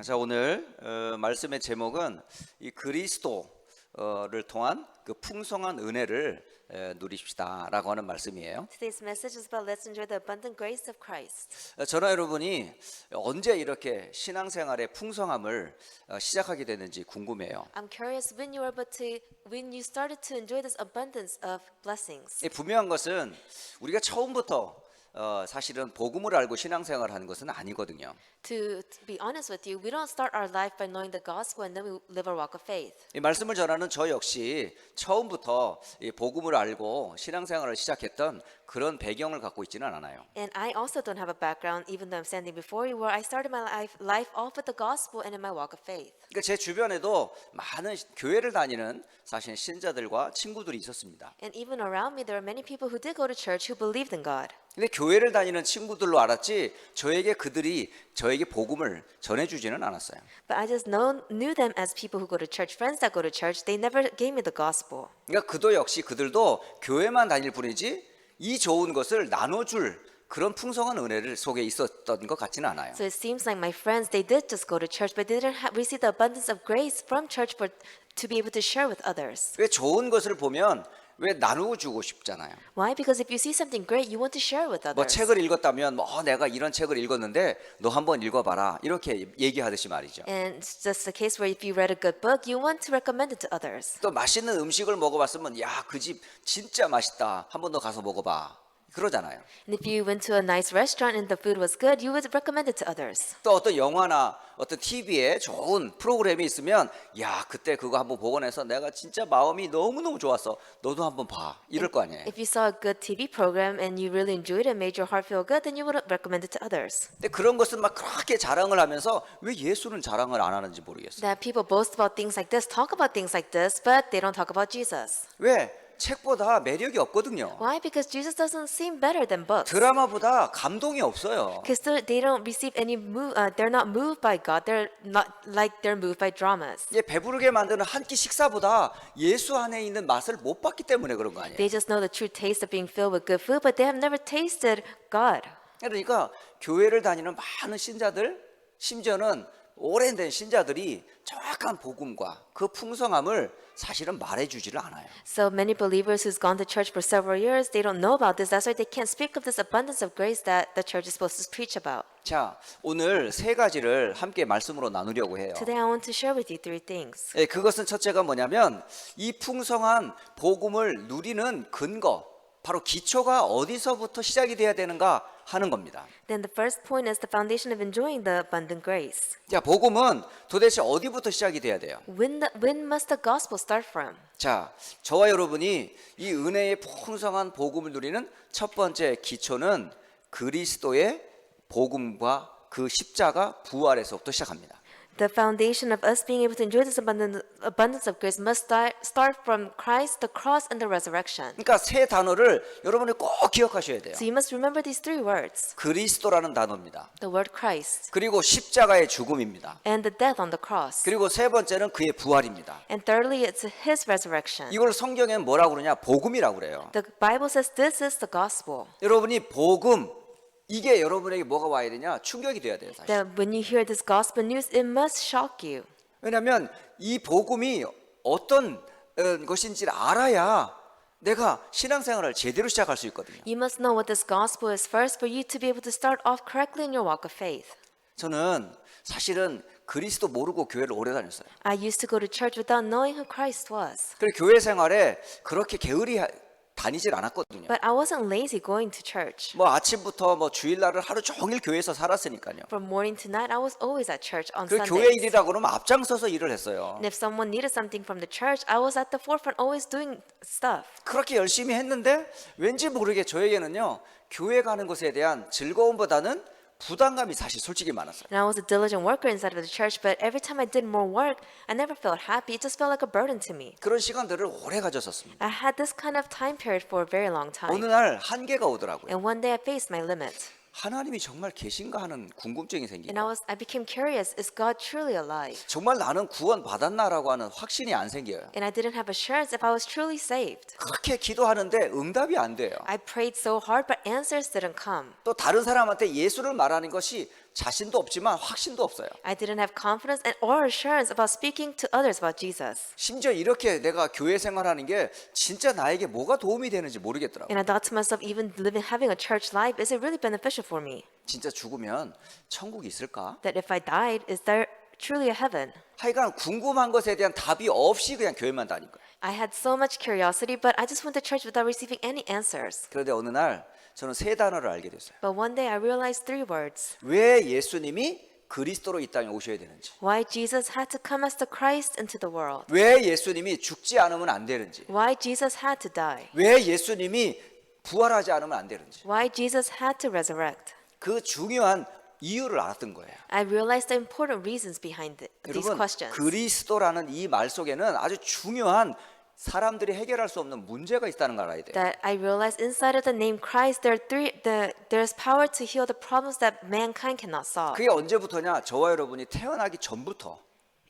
자, 오늘 말씀의 제목은 이 그리스도를 통한 그 풍성한 은혜를 누리십시다라고 하는 말씀이에요. Today's message is about let's enjoy the abundant grace of Christ. 저나 여러분이 언제 이렇게 신앙생활의 풍성함을 시작하게 됐는지 궁금해요. I'm curious when you started to enjoy this abundance of blessings. 분명한 것은 우리가 처음부터 사실은 복음을 알고 신앙생활을 하는 것은 아니거든요. To be honest with you, we don't start our life by knowing the gospel and then we live our walk of faith. 이 말씀을 전하는 저 역시 처음부터 이 복음을 알고 신앙생활을 시작했던 그런 배경을 갖고 있지는 않아요. And I also don't have a background, even though I'm standing before you, where I started my life off with the gospel and in my walk of faith. 그러니까 제 주변에도 많은 교회를 다니는 사실 신자들과 친구들이 있었습니다. And even around me, there are many people who did go to church who believed in God. 근데 교회를 다니는 친구들로 알았지 그들이 저에게 복음을 전해주지는 않았어요. But I just knew them as people who go to church, friends that go to church. They never gave me the gospel. 그러니까 그들도 교회만 다닐 뿐이지 이 좋은 것을 나눠줄 그런 풍성한 은혜를 속에 있었던 것 같지는 않아요. So it seems like my friends, they did just go to church, but they didn't receive the abundance of grace from church to be able to share with others. 왜 좋은 것을 보면 왜 나누고 주고 싶잖아요. Why? Because if you see something great, you want to share with 뭐 others. 책을 읽었다면 내가 이런 책을 읽었는데 너 한번 읽어봐라 이렇게 얘기하듯이 말이죠. And it's just a case where if you read a good book, you want to recommend it to others. 또 맛있는 음식을 먹어봤으면 그 집 진짜 맛있다 한번 더 가서 먹어봐 그러잖아요. And if you went to a nice restaurant and the food was good, you would recommend it to others. 또 어떤 영화나 어떤 TV에 좋은 프로그램이 있으면 그때 그거 한번 보고 나서 내가 진짜 마음이 너무너무 좋았어 너도 한번 봐 이럴 거 아니에요. If you saw a good TV program and you really enjoyed it and made your heart feel good, then you would recommend it to others. 근데 그런 것은 막 그렇게 자랑을 하면서 왜 예수는 자랑을 안 하는지 모르겠어요. That people boast about things like this, talk about things like this, but they don't talk about Jesus. 왜? 책보다 매력이 없거든요. Why? Because Jesus doesn't seem better than books. 드라마보다 감동이 없어요. Because they don't receive any they're not moved by God. They're not like they're moved by dramas. 배부르게 만드는 한 끼 식사보다 예수 안에 있는 맛을 못 봤기 때문에 그런 거 아니에요. They just know the true taste of being filled with good food, but they have never tasted God. 그러니까 교회를 다니는 많은 신자들, 심지어는 오랜된 신자들이 정확한 복음과 그 풍성함을 사실은 말해주지를 않아요. So many believers who's gone to church for several years, they don't know about this. That's why they can't speak of this abundance of grace that the church is supposed to preach about. 자, 오늘 세 가지를 함께 말씀으로 나누려고 해요. Today I want to share with you three things. 그것은 첫째가 뭐냐면 이 풍성한 복음을 누리는 근거, 바로 기초가 어디서부터 시작이 돼야 되는가 하는 겁니다. Then the first point is the foundation of enjoying the abundant grace. 자, 복음은 도대체 어디부터 시작이 돼야 돼요? When must the gospel start from? 자, 저와 여러분이 이 은혜의 풍성한 복음을 누리는 첫 번째 기초는 그리스도의 복음과 그 십자가 부활에서부터 시작합니다. The foundation of us being able to enjoy this abundance of grace must start from Christ, the cross, and the resurrection. 그러니까 세 단어를 여러분이 꼭 기억하셔야 돼요. So you must remember these three words. 그리스도라는 단어입니다. The word Christ, 그리고 십자가의 죽음입니다. and the death on the cross. 그리고 세 번째는 그의 부활입니다. And thirdly, it's His resurrection. 이걸 성경에는 뭐라고 그러냐? 복음이라고 그래요. The Bible says this is the gospel. 여러분이 복음 이게 여러분에게 뭐가 와야 되냐? 충격이 돼야 돼요, 사실. That when you hear this gospel news, it must shock you. 왜냐하면 이 복음이 어떤 것인지를 알아야 내가 신앙생활을 제대로 시작할 수 있거든요. You must know what this gospel is first for you to be able to start off correctly in your walk of faith. 저는 사실은 그리스도 모르고 교회를 오래 다녔어요. I used to go to church without knowing who Christ was. 그리고 교회 생활에 그렇게 게으리 다니질 않았거든요. But I wasn't lazy going to church. 아침부터 주일날을 하루 종일 교회에서 살았으니까요. From morning to night, I was always at church on 그 교회 Sundays. 일이라 그러면 앞장서서 일을 했어요. And if someone needed something from the church, I was at the forefront always doing stuff. 그렇게 열심히 했는데 왠지 모르게 저에게는요 교회 가는 것에 대한 즐거움보다는 부담감이 사실 솔직히 많았어요. And I was a diligent worker inside of the church, but every time I did more work, I never felt happy. It just felt like a burden to me. 그런 시간들을 오래 가졌었습니다. I had this kind of time period for a very long 어느 time. 날 한계가 오더라고요. And one day I faced my limit. 하나님이 정말 계신가 하는 궁금증이 And 생기고 I became curious, is God truly alive? 정말 나는 구원 받았나라고 하는 확신이 안 생겨요. And I didn't have assurance if I was truly saved. 그렇게 기도하는데 응답이 안 돼요. I prayed so hard, but answers didn't come. 또 다른 사람한테 예수를 말하는 것이 자신도 없지만 확신도 없어요. I didn't have confidence and or assurance about speaking to others about Jesus. 심지어 이렇게 내가 교회 생활하는 게 진짜 나에게 뭐가 도움이 되는지 모르겠더라고요. And I thought to myself, even having a church life, is it really beneficial for me? 진짜 죽으면 천국이 있을까? That if I died, is there truly a heaven? 하여간 궁금한 것에 대한 답이 없이 그냥 교회만 다닌 거예요. I had so much curiosity, but I just went to church without receiving any answers. 그런데 어느 날 저는 세 단어를 알게 됐어요. But one day I realized three words. 왜 예수님이 그리스도로 이 땅에 오셔야 되는지, Why Jesus had to come as the Christ into the world. 왜 예수님이 죽지 않으면 안 되는지, Why Jesus had to die. 왜 예수님이 부활하지 않으면 안 되는지, Why Jesus had to resurrect. 그 중요한 이유를 알았던 거예요. I realized the important reasons behind these 여러분, questions. 그리스도라는 이 말 속에는 아주 중요한 사람들이 해결할 수 없는 문제가 있다는 걸 알아야 돼요. That I realized inside of the name Christ, there's power to heal the problems that mankind cannot solve. 그게 언제부터냐? 저와 여러분이 태어나기 전부터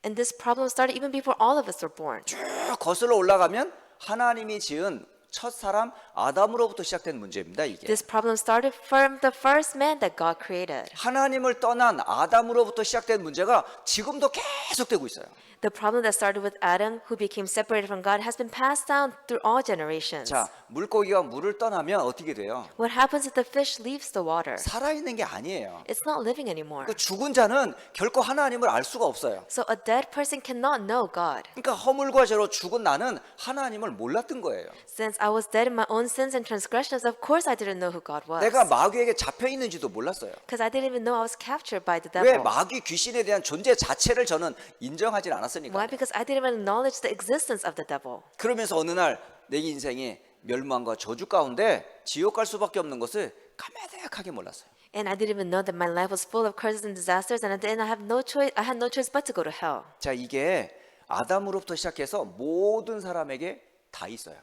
And this problem started even before all of us were born. 쭉 거슬러 올라가면 하나님이 지은 첫 사람 아담으로부터 시작된 문제입니다. 이게 This problem started from the first man that God created. 하나님을 떠난 아담으로부터 시작된 문제가 지금도 계속되고 있어요. The problem that started with Adam, who became separated from God, has been passed down through all generations. 자, 물고기가 물을 떠나면 어떻게 돼요? What happens if the fish leaves the water? 살아있는 게 아니에요. It's not living anymore. 그 죽은 자는 결코 하나님을 알 수가 없어요. So a dead person cannot know God. 그러니까 허물과 죄로 죽은 나는 하나님을 몰랐던 거예요. Since I was dead in my own sins and transgressions, of course I didn't know who God was. 내가 마귀에게 잡혀 있는지도 몰랐어요. Because I didn't even know I was captured by the 왜 devil. 마귀 귀신에 대한 존재 자체를 저는 인정하지 않았으니까. Why? Because I didn't even acknowledge the existence of the devil. 그러면서 어느 날 내 인생이 멸망과 저주 가운데 지옥 갈 수밖에 없는 것을 까매득하게 몰랐어요. And I didn't even know that my life was full of curses and disasters, and I had no choice but to go to hell. 자, 이게 아담으로부터 시작해서 모든 사람에게 다 있어요.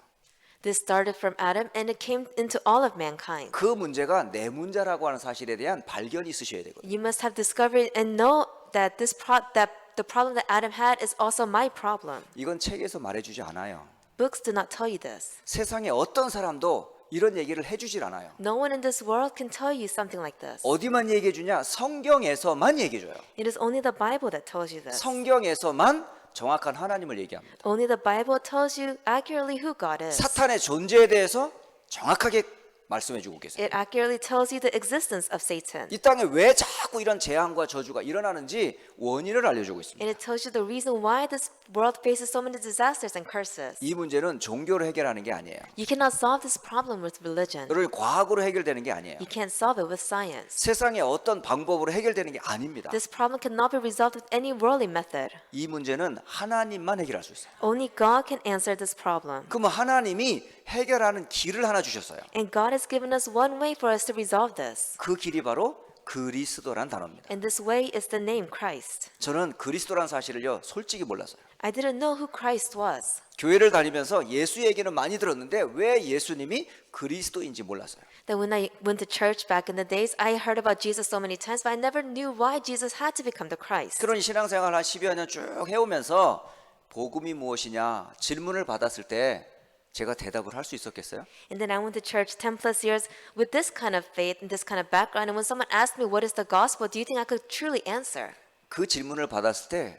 This started from Adam, and it came into all of mankind. 그 문제가 내 문제라고 하는 사실에 대한 발견이 있으셔야 되거든요. You must have discovered and know that that the problem that Adam had is also my problem. 이건 책에서 말해주지 않아요. Books do not tell you this. 세상에 어떤 사람도 이런 얘기를 해주질 않아요. No one in this world can tell you something like this. 어디만 얘기해주냐? 성경에서만 얘기해줘요. It is only the Bible that tells you this. 성경에서만 정확한 하나님을 얘기합니다. Only the Bible tells you accurately who God is. 사탄의 존재에 대해서 정확하게 말씀해주고 계세요. It accurately tells you the existence of Satan. 이 땅에 왜 자꾸 이런 재앙과 저주가 일어나는지 원인을 알려주고 있습니다. And it tells you the reason why this world faces so many disasters and curses. 이 문제는 종교로 해결하는 게 아니에요. You cannot solve this problem with religion. 그걸 과학으로 해결되는 게 아니에요. You can't solve it with science. 세상의 어떤 방법으로 해결되는 게 아닙니다. This problem cannot be resolved with any worldly method. 이 문제는 하나님만 해결할 수 있어요. Only God can answer this problem. 그러면 하나님이 해결하는 길을 하나 주셨어요. And God has given us one way for us to resolve this. 그 길이 바로 그리스도란 단어입니다. And this way is the name Christ. 저는 그리스도란 사실을요, 솔직히 몰랐어요. I didn't know who Christ was. 교회를 다니면서 예수 얘기는 많이 들었는데 왜 예수님이 그리스도인지 몰랐어요. That when I went to church back in the days, I heard about Jesus so many times, but I never knew why Jesus had to become the Christ. 그런 신앙생활 한 10여 년 쭉 해오면서 복음이 무엇이냐 질문을 받았을 때 제가 대답을 할 수 있었겠어요? And then I went to church 10 plus years with this kind of faith and this kind of background. And when someone asked me, what is the gospel? Do you think I could truly answer? 그 질문을 받았을 때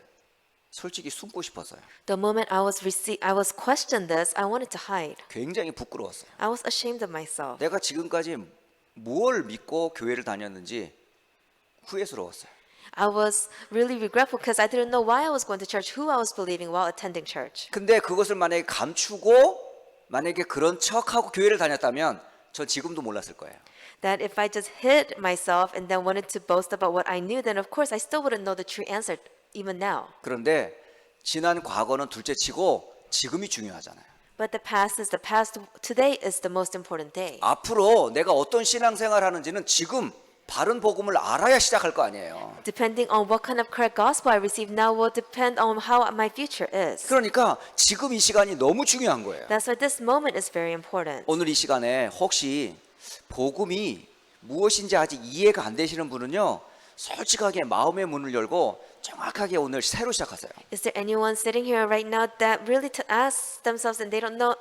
솔직히 숨고 싶었어요. The moment I was questioned this, I wanted to hide. 굉장히 부끄러웠어요. I was ashamed of myself. 내가 지금까지 무엇을 믿고 교회를 다녔는지 후회스러웠어요. I was really regretful because I didn't know why I was going to church, who I was believing while attending church. 근데 그것을 만약에 감추고 만약에 그런 척하고 교회를 다녔다면 저 지금도 몰랐을 거예요. That if I just hid myself and then wanted to boast about what I knew, then of course I still wouldn't know the true answer even now. 그런데 지난 과거는 둘째치고 지금이 중요하잖아요. But the past is the past. Today is the most important day. 앞으로 내가 어떤 신앙생활 하는지는 지금 바른 복음을 알아야 시작할 거 아니에요. Depending on what kind of correct gospel I receive now will depend on how my future is. 그러니까 지금 이 시간이 너무 중요한 거예요. That's why this moment is very important. 오늘 이 시간에 혹시 복음이 무엇인지 아직 이해가 안 되시는 분은요, 솔직하게 마음의 문을 열고 정확하게 오늘 새로 시작하세요. Is there anyone sitting here right now that really to ask themselves and they don't know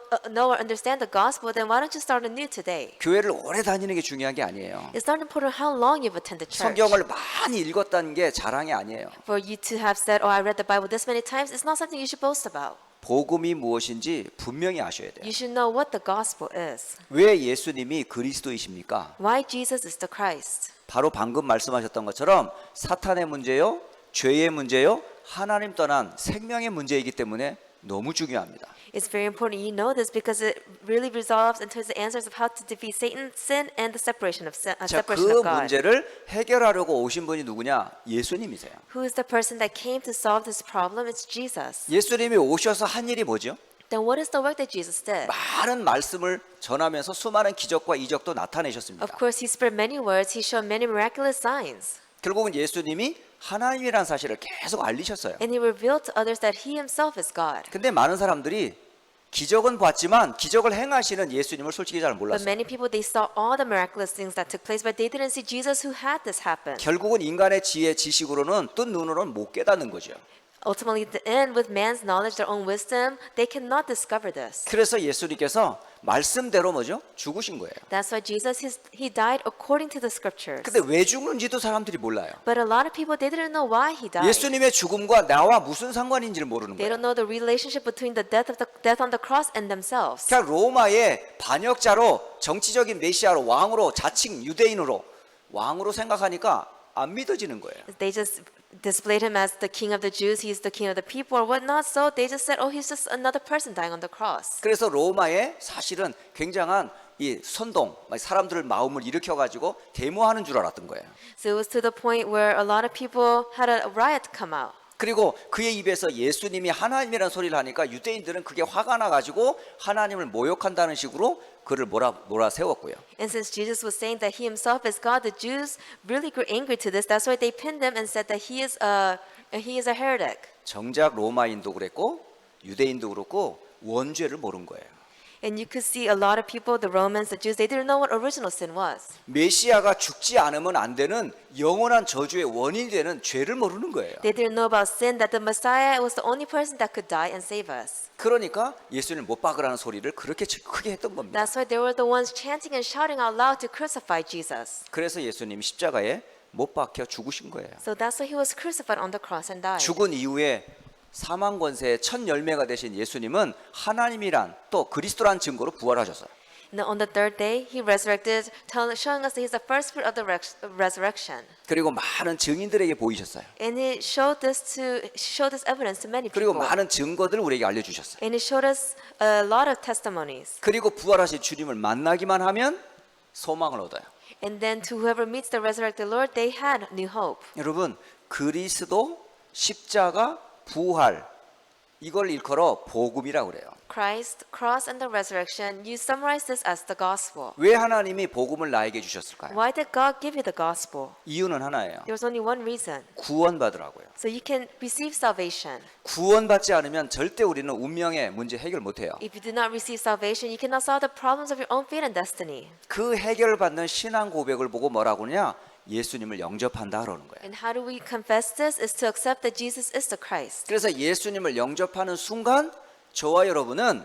or understand the gospel? Then why don't you start anew today? 교회를 오래 다니는 게 중요한 게 아니에요. It's not important how long you've attended church. 성경을 많이 읽었다는 게 자랑이 아니에요. For you to have said, "Oh, I read the Bible this many times," it's not something you should boast about. 복음이 무엇인지 분명히 아셔야 돼요. You should know what the gospel is. 왜 예수님이 그리스도이십니까? Why Jesus is the Christ. 바로 방금 말씀하셨던 것처럼 사탄의 문제요, 죄의 문제요, 하나님 떠난 생명의 문제이기 때문에 너무 중요합니다. It's very important you know this because it really resolves into the answers of how to defeat Satan, sin, and the separation of 자, separation 그 of God. 문제를 해결하려고 오신 분이 누구냐? 예수님이세요. Who is the person that came to solve this problem? It's Jesus. 예수님이 오셔서 한 일이 뭐죠? Then what is the work that Jesus did? 많은 말씀을 전하면서 수많은 기적과 이적도 나타내셨습니다. Of course, he spread many words. He showed many miraculous signs. 결국은 예수님이 하나님이라는 사실을 계속 알리셨어요. And he revealed to others that he himself is God. 근데 많은 사람들이 기적은 봤지만 기적을 행하시는 예수님을 솔직히 잘 But 몰랐어요. many people, they saw all the miraculous things that took place, but they didn't see Jesus who had this happen. 결국은 인간의 지혜, 지식으로는 뜬 눈으로는 못 깨닫는 거죠. Ultimately, at the end, with man's knowledge, their own wisdom, they cannot discover this. 그래서 예수님께서 말씀대로 뭐죠? 죽으신 거예요. That's why Jesus, he died according to the scriptures. 근데 왜 죽는지도 사람들이 몰라요. But a lot of people, they didn't know why he died. 예수님의 죽음과 나와 무슨 상관인지를 모르는 They 거예요. don't know the relationship between the death on the cross and themselves. 그냥 로마의 반역자로 정치적인 메시아로 왕으로 자칭 유대인으로 왕으로 생각하니까 안 믿어지는 거예요. They just displayed him as the king of the Jews. He's the king of the people or whatnot. So they just said, oh, he's just another person dying on the cross. 그래서 로마에 사실은 굉장한 이 선동, 사람들의 마음을 일으켜 가지고 데모하는 줄 알았던 거예요. So it was to the point where a lot of people had a riot come out. 그리고 그의 입에서 예수님이 하나님이라는 소리를 하니까 유대인들은 그게 화가 나 가지고 하나님을 모욕한다는 식으로 그를 몰아세웠고요. And since Jesus was saying that he himself is God, the Jews really grew angry to this. That's why they pinned him and said that he is a heretic. 정작 로마인도 그랬고 유대인도 그렇고 원죄를 모른 거예요. And you could see a lot of people, the Romans, the Jews, they didn't know what original sin was. 메시아가 죽지 않으면 안 되는 영원한 저주의 원인이 되는 죄를 모르는 거예요. They didn't know about sin, that the Messiah was the only person that could die and save us. 그러니까 예수님을 못 박으라는 소리를 그렇게 크게 했던 겁니다. That's why they were the ones chanting and shouting out loud to crucify Jesus. 그래서 예수님이 십자가에 못 박혀 죽으신 거예요. So that's why he was crucified on the cross and died. 죽은 이후에 사망 권세의 첫 열매가 되신 예수님은 하나님이란 또 그리스도란 증거로 부활하셨어요. And then on the third day, he resurrected, showing us that he's the first fruit of the resurrection. 그리고 많은 증인들에게 보이셨어요. And he showed this evidence to many 그리고 people. 많은 증거들을 우리에게 알려주셨어요. And he showed us a lot of testimonies. 그리고 부활하신 주님을 만나기만 하면 소망을 얻어요. And then to whoever meets the resurrected Lord, they had new hope. 여러분, 그리스도, 십자가, 부활 이걸 일컬어 복음이라고 그래요. Christ, cross, and the resurrection, you summarize this as the gospel. 왜 하나님이 복음을 나에게 주셨을까요? Why did God give you the gospel? 이유는 하나예요. There's only one reason. 구원받으라고요. So you can receive salvation. 구원받지 않으면 절대 우리는 운명의 문제 해결 못해요. If you do not receive salvation, you cannot solve the problems of your own fate and destiny. 그 해결을 받는 신앙 고백을 보고 뭐라고 하냐? 예수님을 영접한다 그러는 거예요. And how do we confess this? Is to accept that Jesus is the Christ. 그래서 예수님을 영접하는 순간 저와 여러분은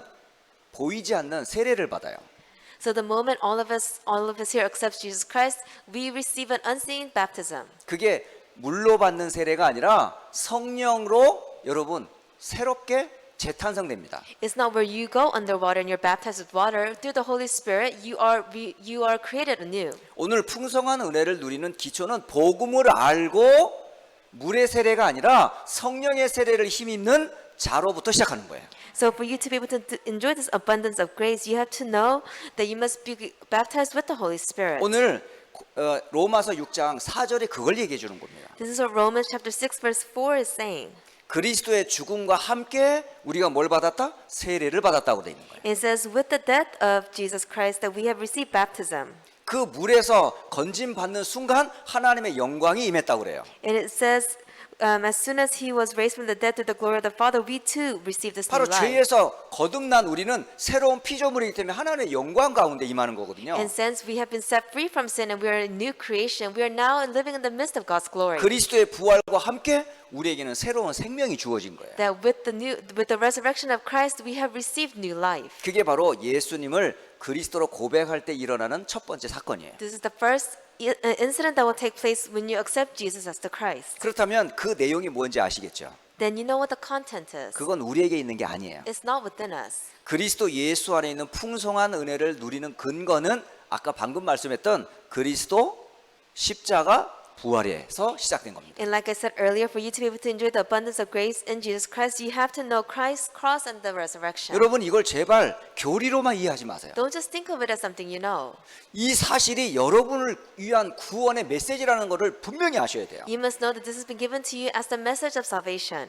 보이지 않는 세례를 받아요. So the moment all of us here accepts Jesus Christ, we receive an unseen baptism. 그게 물로 받는 세례가 아니라 성령으로 여러분 새롭게 재탄생됩니다. It's not where you go underwater and you're baptized with water. Through the Holy Spirit, you are created anew. 오늘 풍성한 은혜를 누리는 기초는 복음을 알고 물의 세례가 아니라 성령의 세례를 힘입는 자로부터 시작하는 거예요. So for you to be able to enjoy this abundance of grace, you have to know that you must be baptized with the Holy Spirit. 오늘 로마서 6장 4절에 그걸 얘기해 주는 겁니다. This is what Romans chapter 6 verse 4 is saying. 그리스도의 죽음과 함께 우리가 뭘 받았다? 세례를 받았다고 돼 있는 거예요. It says, with the death of Jesus Christ that we have received baptism. 그 물에서 건짐 받는 순간 하나님의 영광이 임했다고 그래요. And it says, as soon as he was raised from the dead to the glory of the Father, we too received this new 바로 life. 죄에서 거듭난 우리는 새로운 피조물이기 때문에 하나님의 영광 가운데 임하는 거거든요. And since we have been set free from sin and we are a new creation, we are now living in the midst of God's glory. 그리스도의 부활과 함께 우리에게는 새로운 생명이 주어진 거예요. That with the resurrection of Christ, we have received new life. 그게 바로 예수님을 그리스도로 고백할 때 일어나는 첫 번째 사건이에요. This is the first incident that will take place when you accept Jesus as the Christ. 그렇다면 그 내용이 뭔지 아시겠죠? Then you know what the content is. 그건 우리에게 있는 게 아니에요. It's not within us. 그리스도 예수 안에 있는 풍성한 은혜를 누리는 근거는 아까 방금 말씀했던 그리스도 십자가 부활에서 시작된 겁니다. And like I said earlier, for you to be able to enjoy the abundance of grace in Jesus Christ, you have to know Christ's cross and the resurrection. 여러분 이걸 제발 교리로만 이해하지 마세요. Don't just think of it as something you know. 이 사실이 여러분을 위한 구원의 메시지라는 것을 분명히 아셔야 돼요. You must know that this has been given to you as the message of salvation.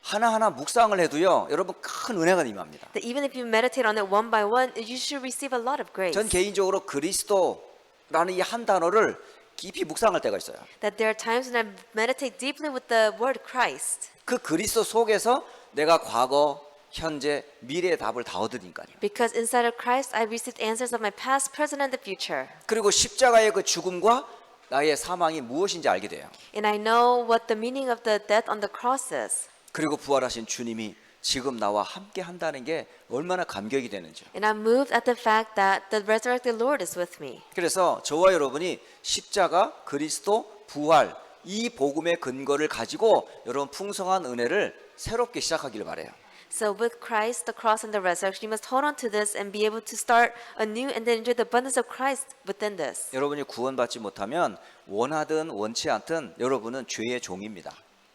하나하나 묵상을 해도요. 여러분 큰 은혜가 임합니다. That even if you meditate on it one by one, you should receive a lot of grace. 전 개인적으로 그리스도라는 이 한 단어를 깊이 묵상할 때가 있어요. That there are times when I meditate deeply with the word Christ. 그 그리스도 속에서 내가 과거, 현재, 미래의 답을 다 얻으니까요. Because inside of Christ, I received answers of my past, present, and the future. 그리고 십자가의 그 죽음과 나의 사망이 무엇인지 알게 돼요. And I know what the meaning of the death on the cross is. 그리고 부활하신 주님이 지금 나와 함께 한다는 게 얼마나 감격이 되는지. And I'm moved at the fact that the resurrected Lord is with me. 그래서 저와 여러분이 십자가, 그리스도, 부활 이 복음의 근거를 가지고 여러분 풍성한 은혜를 새롭게 시작하기를 바래요. So with Christ, the cross, and the resurrection, you must hold on to this and be able to start anew and then enjoy the abundance of Christ within this. 여러분이 구원받지 못하면 원하든 원치 않든 여러분은 죄의 종입니다.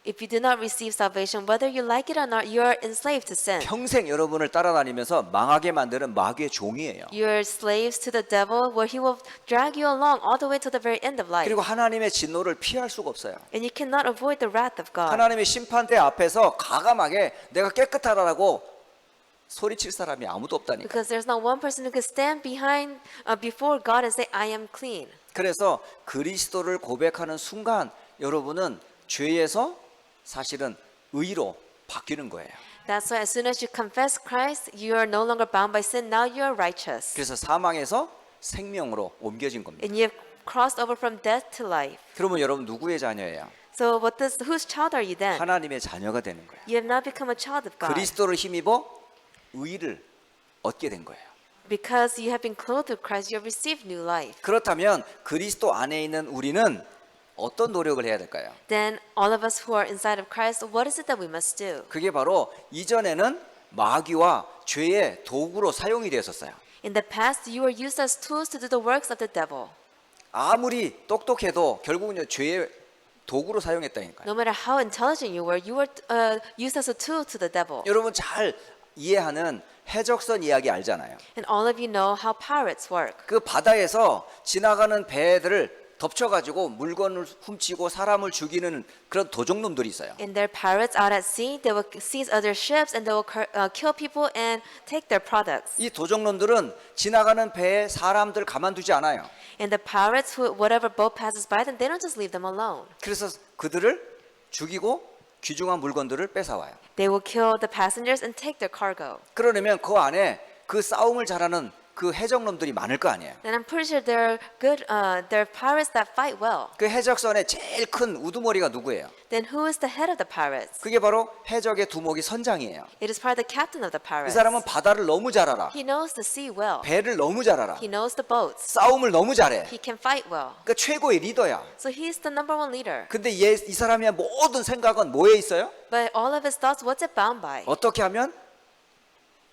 If you do not receive salvation, whether you like it or not, you are enslaved to sin. 평생 여러분을 따라다니면서 망하게 만드는 마귀의 종이에요. You are slaves to the devil, where he will drag you along all the way to the very end of life. 그리고 하나님의 진노를 피할 수가 없어요. And you cannot avoid the wrath of God. 하나님의 심판대 앞에서 가감하게 내가 깨끗하다라고 소리칠 사람이 아무도 없다니까. Because there's not one person who can stand before God and say, I am clean. 그래서 그리스도를 고백하는 순간 여러분은 죄에서 사실은 의로 바뀌는 거예요. That's why as soon as you confess Christ, you are no longer bound by sin. Now you are righteous. 그래서 사망에서 생명으로 옮겨진 겁니다. And you have crossed over from death to life. 그러면 여러분 누구의 자녀예요? So whose child are you then? 하나님의 자녀가 되는 거예요. You have now become a child of God. 그리스도를 힘입어 의를 얻게 된 거예요. Because you have been clothed with Christ, you have received new life. 그렇다면 그리스도 안에 있는 우리는 어떤 노력을 해야 될까요? Then all of us who are inside of Christ, what is it that we must do? 그게 바로 이전에는 마귀와 죄의 도구로 사용이 되었었어요. In the past, you were used as tools to do the works of the devil. 아무리 똑똑해도 결국은 죄의 도구로 사용했다니까요. No matter how intelligent you were used as a tool to the devil. 여러분 잘 이해하는 해적선 이야기 알잖아요. And all of you know how pirates work. 그 바다에서 지나가는 배들을 덮쳐가지고 물건을 훔치고 사람을 죽이는 그런 도적놈들이 있어요. And they're pirates out at sea. They will seize other ships and they will kill people and take their products. 이 도적놈들은 지나가는 배에 사람들 가만두지 않아요. And the pirates, whatever boat passes by them, they don't just leave them alone. 그래서 그들을 죽이고 귀중한 물건들을 뺏어와요. They will kill the passengers and take their cargo. 그러려면 그 안에 그 싸움을 잘하는 그 해적놈들이 많을 거 아니에요. And I'm pretty sure they're pirates that fight well. 그 해적선의 제일 큰 우두머리가 누구예요? Then who is the head of the pirates? 그게 바로 해적의 두목이 선장이에요. It is probably the captain of the 이 pirates. 사람은 바다를 너무 잘 알아. He knows the sea well. 배를 너무 잘 알아. He knows the boats. 싸움을 너무 잘해. He can fight well. 그러니까 최고의 리더야. So he's the number one leader. 근데 이 사람의 모든 생각은 뭐에 있어요? But all of his thoughts, what's it bound by? 어떻게 하면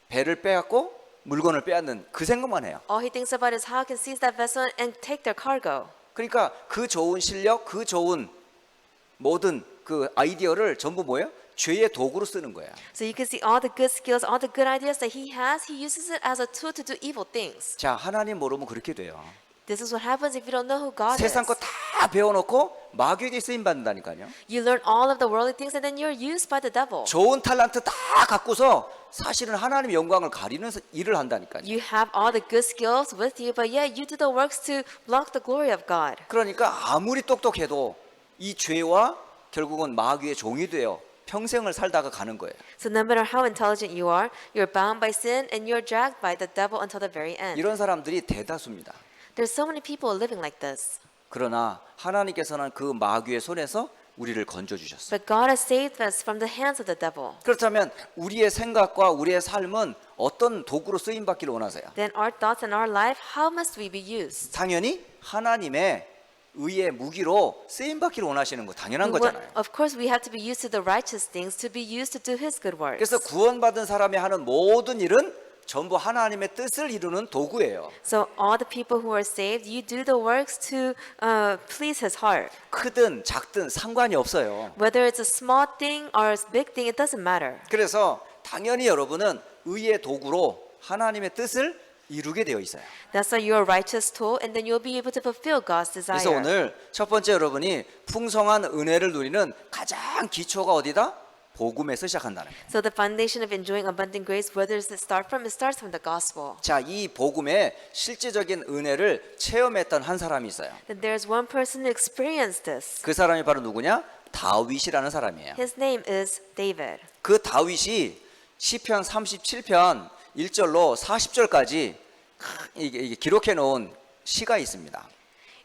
배를 빼앗고 물건을 빼앗는 그 생각만 해요. All he thinks about is how he can seize that vessel and take their cargo. 그러니까 그 좋은 실력, 그 좋은 모든 그 아이디어를 전부 뭐예요? 죄의 도구로 쓰는 거예요. So you can see all the good skills, all the good ideas that he has, he uses it as a tool to do evil things. 자, 하나님 모르면 그렇게 돼요. This is what happens if you don't know who God 세상 is. 거 다 배워놓고 마귀에게 쓰임 받는다니까요. You learn all of the worldly things and then you're used by the devil. 좋은 탤런트 다 갖고서 사실은 하나님의 영광을 가리는 일을 한다니까요. You have all the good skills with you, but yet you do the works to block the glory of God. 그러니까 아무리 똑똑해도 이 죄와 결국은 마귀의 종이 되어 평생을 살다가 가는 거예요. So no matter how intelligent you are, you're bound by sin and you're dragged by the devil until the very end. 이런 사람들이 대다수입니다. There's so many people living like this. 그러나 하나님께서는 그 마귀의 손에서 우리를 건져 주셨어요. But God has saved us from the hands of the devil. 그렇다면 우리의 생각과 우리의 삶은 어떤 도구로 쓰임 받기를 원하세요? Then our thoughts and our life, how must we be used? 당연히 하나님의 의의 무기로 쓰임 받기를 원하시는 거 당연한 거잖아요. Of course, we have to be used to the righteous things, to be used to do His good works. 그래서 구원받은 사람이 하는 모든 일은 전부 하나님의 뜻을 이루는 도구예요. So all the people who are saved, you do the works to please His heart. 크든 작든 상관이 없어요. Whether it's a small thing or a big thing, it doesn't matter. 그래서 당연히 여러분은 의의 도구로 하나님의 뜻을 이루게 되어 있어요. That's why you're a righteous tool, and then you'll be able to fulfill God's 그래서 desire. 오늘 첫 번째 여러분이 풍성한 은혜를 누리는 가장 기초가 어디다? 복음에서 시작한다는 거예요. So the foundation of enjoying abundant grace, where does it start from? It starts from the gospel. 자, 이 복음의 실제적인 은혜를 체험했던 한 사람이 있어요. Then there's one person who experienced this. 그 사람이 바로 누구냐? 다윗이라는 사람이에요. His name is David. 그 다윗이 시편 37편 1절로 40절까지 이게 기록해 놓은 시가 있습니다.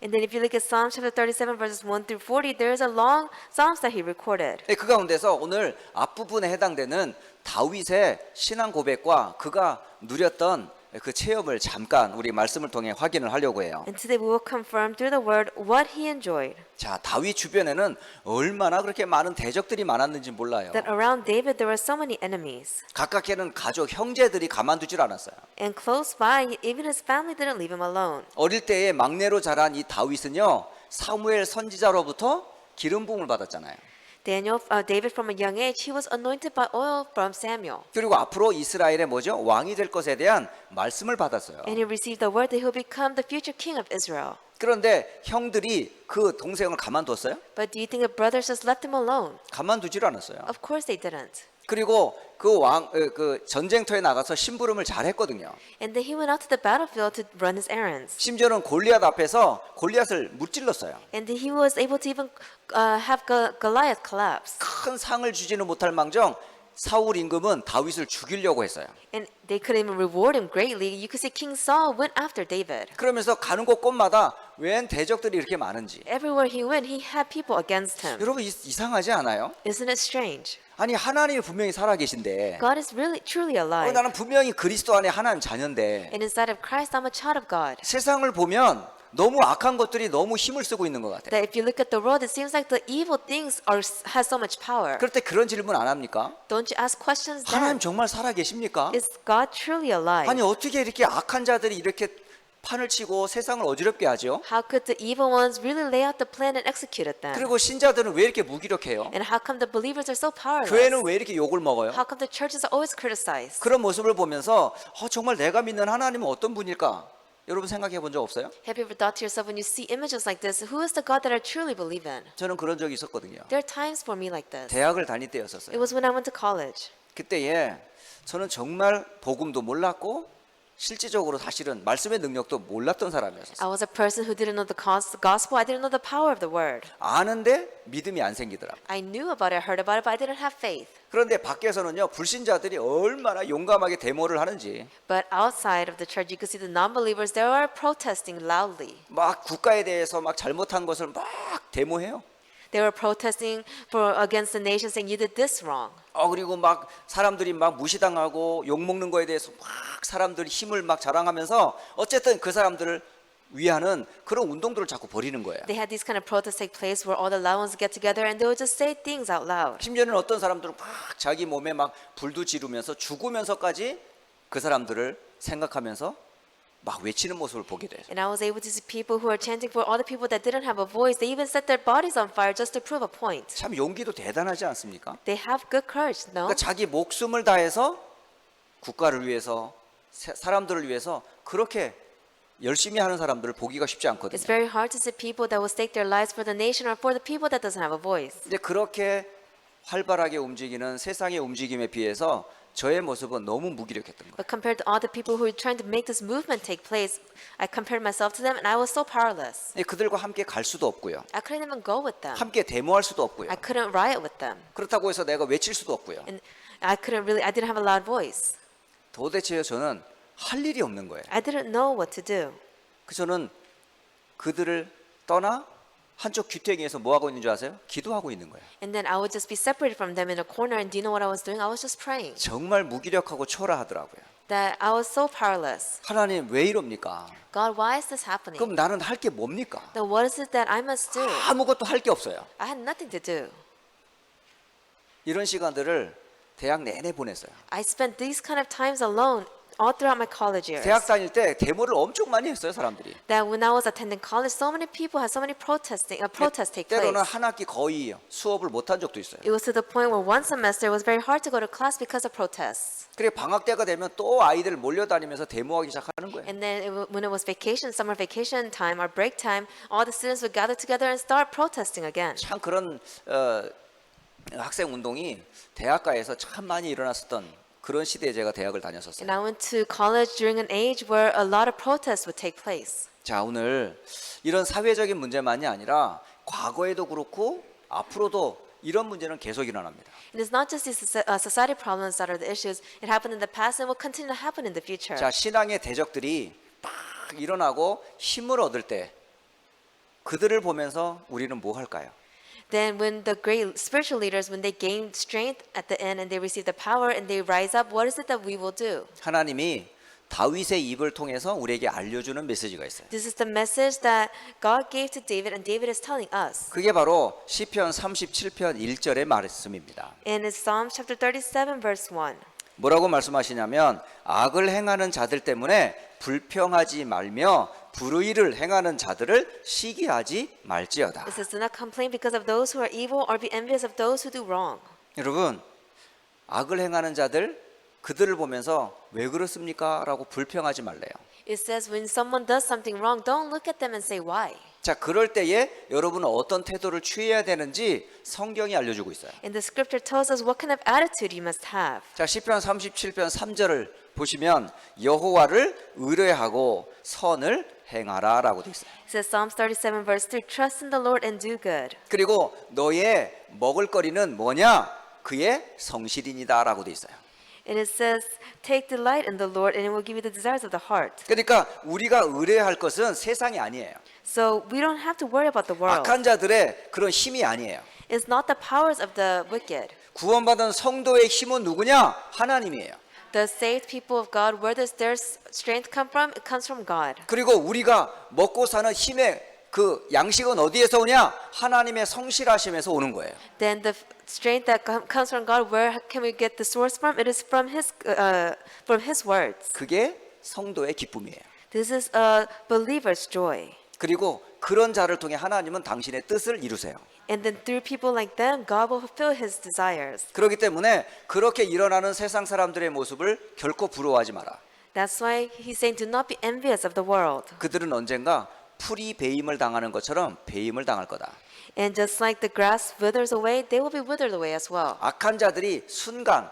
And then if you look at Psalm chapter 37 verses 1 through 40, there's a long psalms that he recorded. 그 가운데서 오늘 앞부분에 해당되는 다윗의 신앙 고백과 그가 누렸던 그 체험을 잠깐 우리 말씀을 통해 확인을 하려고 해요. And today we will confirm through the word what he enjoyed. 자, 다윗 주변에는 얼마나 그렇게 많은 대적들이 많았는지 몰라요. That around David there were so many enemies. 가깝게는 가족, 형제들이 가만두질 않았어요. And close by, even his family didn't leave him alone. 어릴 때에 막내로 자란 이 다윗은요, 사무엘 선지자로부터 기름 부음을 받았잖아요. David from a young age, he was anointed by oil from Samuel. 그리고 앞으로 이스라엘의 뭐죠? 왕이 될 것에 대한 말씀을 받았어요. And he received the word that he'll become the future king of Israel. 그런데 형들이 그 동생을 가만뒀어요? But do you think the brothers just left him alone? 가만두질 않았어요. Of course they didn't. 그리고 그 전쟁터에 나가서 심부름을 잘했거든요. And then he went out to the battlefield to run his errands. 심지어는 골리앗 앞에서 골리앗을 무찔렀어요. And then he was able to even have Goliath collapse. 큰 상을 주지는 못할 망정 사울 임금은 다윗을 죽이려고 했어요. And they couldn't even reward him greatly. You could see King Saul went after David. 그러면서 가는 곳곳마다 웬 대적들이 이렇게 많은지. Everywhere he went, he had people against him. 여러분 이상하지 않아요? Isn't it strange? 아니 하나님이 분명히 살아계신데 God is really, truly alive. 나는 분명히 그리스도 안에 하나님 자녀인데 And inside of Christ, I'm a child of God. 세상을 보면 너무 악한 것들이 너무 힘을 쓰고 있는 것 같아요. That if you look at the world, it seems like the evil things has so much power. 그럴 때 그런 질문 안 합니까? Don't you ask questions 하나님 then? 정말 살아계십니까? Is God truly alive? 아니 어떻게 이렇게 악한 자들이 이렇게 판을 치고 세상을 어지럽게 하죠? How could the evil ones really lay out the plan and execute it then? 그리고 신자들은 왜 이렇게 무기력해요? And how come the believers are so powerless? 교회는 왜 이렇게 욕을 먹어요? How come the churches are always criticized? 그런 모습을 보면서 정말 내가 믿는 하나님은 어떤 분일까? 여러분 생각해 본 적 없어요? Have you ever thought to yourself when you see images like this, who is the God that I truly believe in? 저는 그런 적이 있었거든요. There are times for me like this. 대학을 다닐 It 때였었어요. was when I went to college. 그때에 저는 정말 복음도 몰랐고 실질적으로 사실은 말씀의 능력도 몰랐던 사람이었어요. I was a person who didn't know the gospel. I didn't know the power of the word. 아는데 믿음이 안 생기더라고요. I knew about it, I heard about it, but I didn't have faith. 그런데 밖에서는요 불신자들이 얼마나 용감하게 데모를 하는지 But outside of the church, you could see the non-believers, they were protesting loudly. 막 국가에 대해서 막 잘못한 것을 막 데모해요. They were protesting against the nation, saying, you did this wrong. 그리고 막 사람들이 막 무시당하고 욕먹는 거에 대해서 막 사람들이 힘을 막 자랑하면서 어쨌든 그 사람들을 위하는 그런 운동들을 자꾸 벌이는 거예요. They had these kind of protests take place where all the loud ones get together and they would just say things out loud. 심지어는 어떤 사람들은 막 자기 몸에 막 불도 지르면서 죽으면서까지 그 사람들을 생각하면서 막 외치는 모습을 보게 돼요. And I was able to see people who are chanting for all the people that didn't have a voice. They even set their bodies on fire just to prove a point. 참 용기도 대단하지 않습니까? They have good courage, no? 그러니까 자기 목숨을 다해서 국가를 위해서 사람들을 위해서 그렇게 열심히 하는 사람들을 보기가 쉽지 않거든요. It's very hard to see people that will stake their lives for the nation or for the people that doesn't have a voice. 이제 그렇게 활발하게 움직이는 세상의 움직임에 비해서 저의 모습은 너무 무기력했던 거예요. But compared to all the people who were trying to make this movement take place, I compared myself to them and I was so powerless. 그들과 함께 갈 수도 없고요. I couldn't even go with them. 함께 데모할 수도 없고요. I couldn't riot with them. 그렇다고 해서 내가 외칠 수도 없고요. And I didn't have a loud voice. 도대체 저는 할 일이 없는 거예요. I didn't know what to do. 그래서 저는 그들을 떠나 한쪽 귀퉁이에서 뭐 하고 있는 줄 아세요? 기도하고 있는 거예요. And then I would just be separated from them in a corner, and do you know what I was doing? I was just praying. 정말 무기력하고 초라하더라고요. That I was so powerless. 하나님 왜 이럽니까? God, why is this happening? 그럼 나는 할 게 뭡니까? Then what is it that I must do? 아무것도 할 게 없어요. I had nothing to do. 이런 시간들을 대학 내내 보냈어요. I spent these kind of times alone all throughout my college years. 대학 다닐 때 데모를 엄청 많이 했어요, 사람들이. That when I was attending college, so many people had so many protests take place. 때로는 한 학기 거의 수업을 못 한 적도 있어요. It was to the point where one semester it was very hard to go to class because of protests. 그래 방학 때가 되면 또 아이들 몰려다니면서 데모하기 시작하는 거예요. And then when it was vacation, summer vacation time or break time, all the students would gather together and start protesting again. 참 그런 학생 운동이 대학가에서 참 많이 일어났었던 그런 시대에 제가 대학을 다녔었어요. And I went to college during an age where a lot of protests would take place. 자, 오늘 이런 사회적인 문제만이 아니라 과거에도 그렇고 앞으로도 이런 문제는 계속 일어납니다. And it's not just these society problems that are the issues. It happened in the past and will continue to happen in the future. 자, 신앙의 대적들이 막 일어나고 힘을 얻을 때 그들을 보면서 우리는 뭐 할까요? Then when the great spiritual leaders, when they gain strength at the end and they receive the power and they rise up, what is it that we will do? 하나님이 다윗의 입을 통해서 우리에게 알려주는 메시지가 있어요. This is the message that God gave to David and David is telling us. 그게 바로 시편 37편 1절의 말씀입니다. And it's Psalm chapter 37 verse 1. 뭐라고 말씀하시냐면 악을 행하는 자들 때문에 불평하지 말며 불의를 행하는 자들을 시기하지 말지어다. It says, do not complain because of those who are evil or be envious of those who do wrong. 여러분, 악을 행하는 자들 그들을 보면서 왜 그렇습니까? 라고 불평하지 말래요. It says when someone does something wrong, don't look at them and say why. 자, 그럴 때에 여러분은 어떤 태도를 취해야 되는지 성경이 알려주고 있어요. And the scripture tells us what kind of attitude you must have. 자, 시편 37편 3절을 보시면 여호와를 의뢰하고 선을 행하라라고 돼 있어요. It says Psalms 37 verse 3, trust in the Lord and do good. 그리고 너의 먹을거리는 뭐냐? 그의 성실이니다라고 돼 있어요. And it says, take delight in the Lord and it will give you the desires of the heart. 그러니까 우리가 의뢰할 것은 세상이 아니에요. So we don't have to worry about the world. 악한 자들의 그런 힘이 아니에요. It's not the powers of the wicked. 구원받은 성도의 힘은 누구냐? 하나님이에요. The saved people of God, where does their strength come from? It comes from God. 그리고 우리가 먹고 사는 힘의 그 양식은 어디에서 오냐? 하나님의 성실하심에서 오는 거예요. Then the strength that comes from God, where can we get the source from? It is from His words. 그게 성도의 기쁨이에요. This is a believer's joy. 그리고 그런 자를 통해 하나님은 당신의 뜻을 이루세요. And then through people like them, God will fulfill His desires. 그렇기 때문에 그렇게 일어나는 세상 사람들의 모습을 결코 부러워하지 마라. That's why He's saying, do not be envious of the world. 그들은 언젠가 풀이 배임을 당하는 것처럼 배임을 당할 거다. And just like the grass withers away, they will be withered away as well. 악한 자들이 순간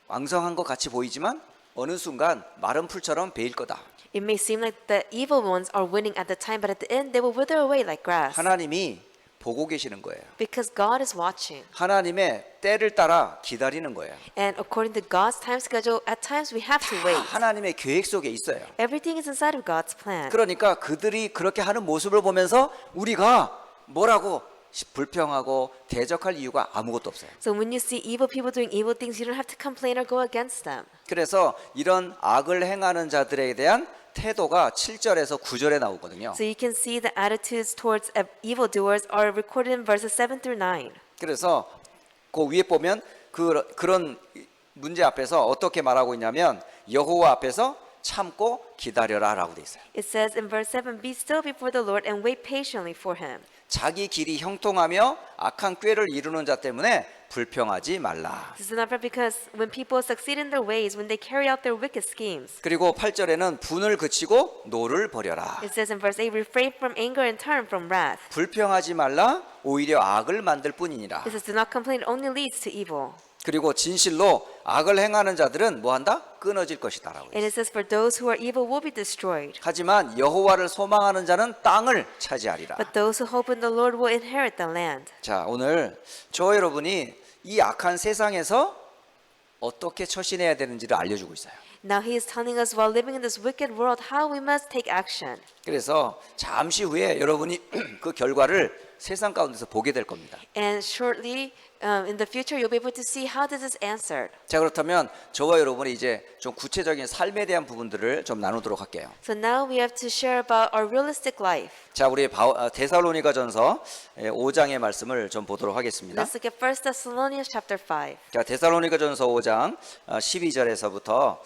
왕성한 것 같이 보이지만 어느 순간 마른 풀처럼 베일 거다. It may seem like the evil ones are winning at the time, but at the end they will wither away like grass. 하나님이 보고 계시는 거예요. Because God is watching. 하나님의 때를 따라 기다리는 거예요. And according to God's time schedule, at times we have to wait. 하나님의 계획 속에 있어요. Everything is inside of God's plan. 그러니까 그들이 그렇게 하는 모습을 보면서 우리가 뭐라고 불평하고 대적할 이유가 아무것도 없어요. So when you see evil people doing evil things, you don't have to complain or go against them. 그래서 이런 악을 행하는 자들에 대한 태도가 7절에서 9절에 나오거든요. So you can see the attitudes towards evildoers are recorded in verses 7 through 9. 그래서 그 위에 보면 그런 문제 앞에서 어떻게 말하고 있냐면 여호와 앞에서 참고 기다려라라고 돼 있어요. It says in verse 7, be still before the Lord and wait patiently for Him. 자기 길이 형통하며 악한 꾀를 이루는 자 때문에 불평하지 말라. This is not because when people succeed in their ways, when they carry out their wicked schemes. 그리고 8절에는 분을 그치고 노를 버려라. It says in verse 8, refrain from anger and turn from wrath. 불평하지 말라 오히려 악을 만들 뿐이니라. It says, do not complain, it only leads to evil. 그리고 진실로 악을 행하는 자들은 뭐한다? 끊어질 것이다라고. And it says, for those who are evil will be destroyed. 하지만 여호와를 소망하는 자는 땅을 차지하리라. But those who hope in the Lord will inherit the land. 자, 오늘 저 여러분이 이 악한 세상에서 어떻게 처신해야 되는지를 알려주고 있어요. Now he is telling us while living in this wicked world how we must take action. 그래서 잠시 후에 여러분이 그 결과를 세상 가운데서 보게 될 겁니다. And shortly in the future you'll be able to see how this is answered. 자, 그렇다면 저와 여러분이 이제 좀 구체적인 삶에 대한 부분들을 좀 나누도록 할게요. So now we have to share about our realistic life. 자, 우리 데살로니가전서 5장의 말씀을 좀 보도록 하겠습니다. Let's look at 1 Thessalonians chapter 5. 자, 데살로니가전서 5장 12절에서부터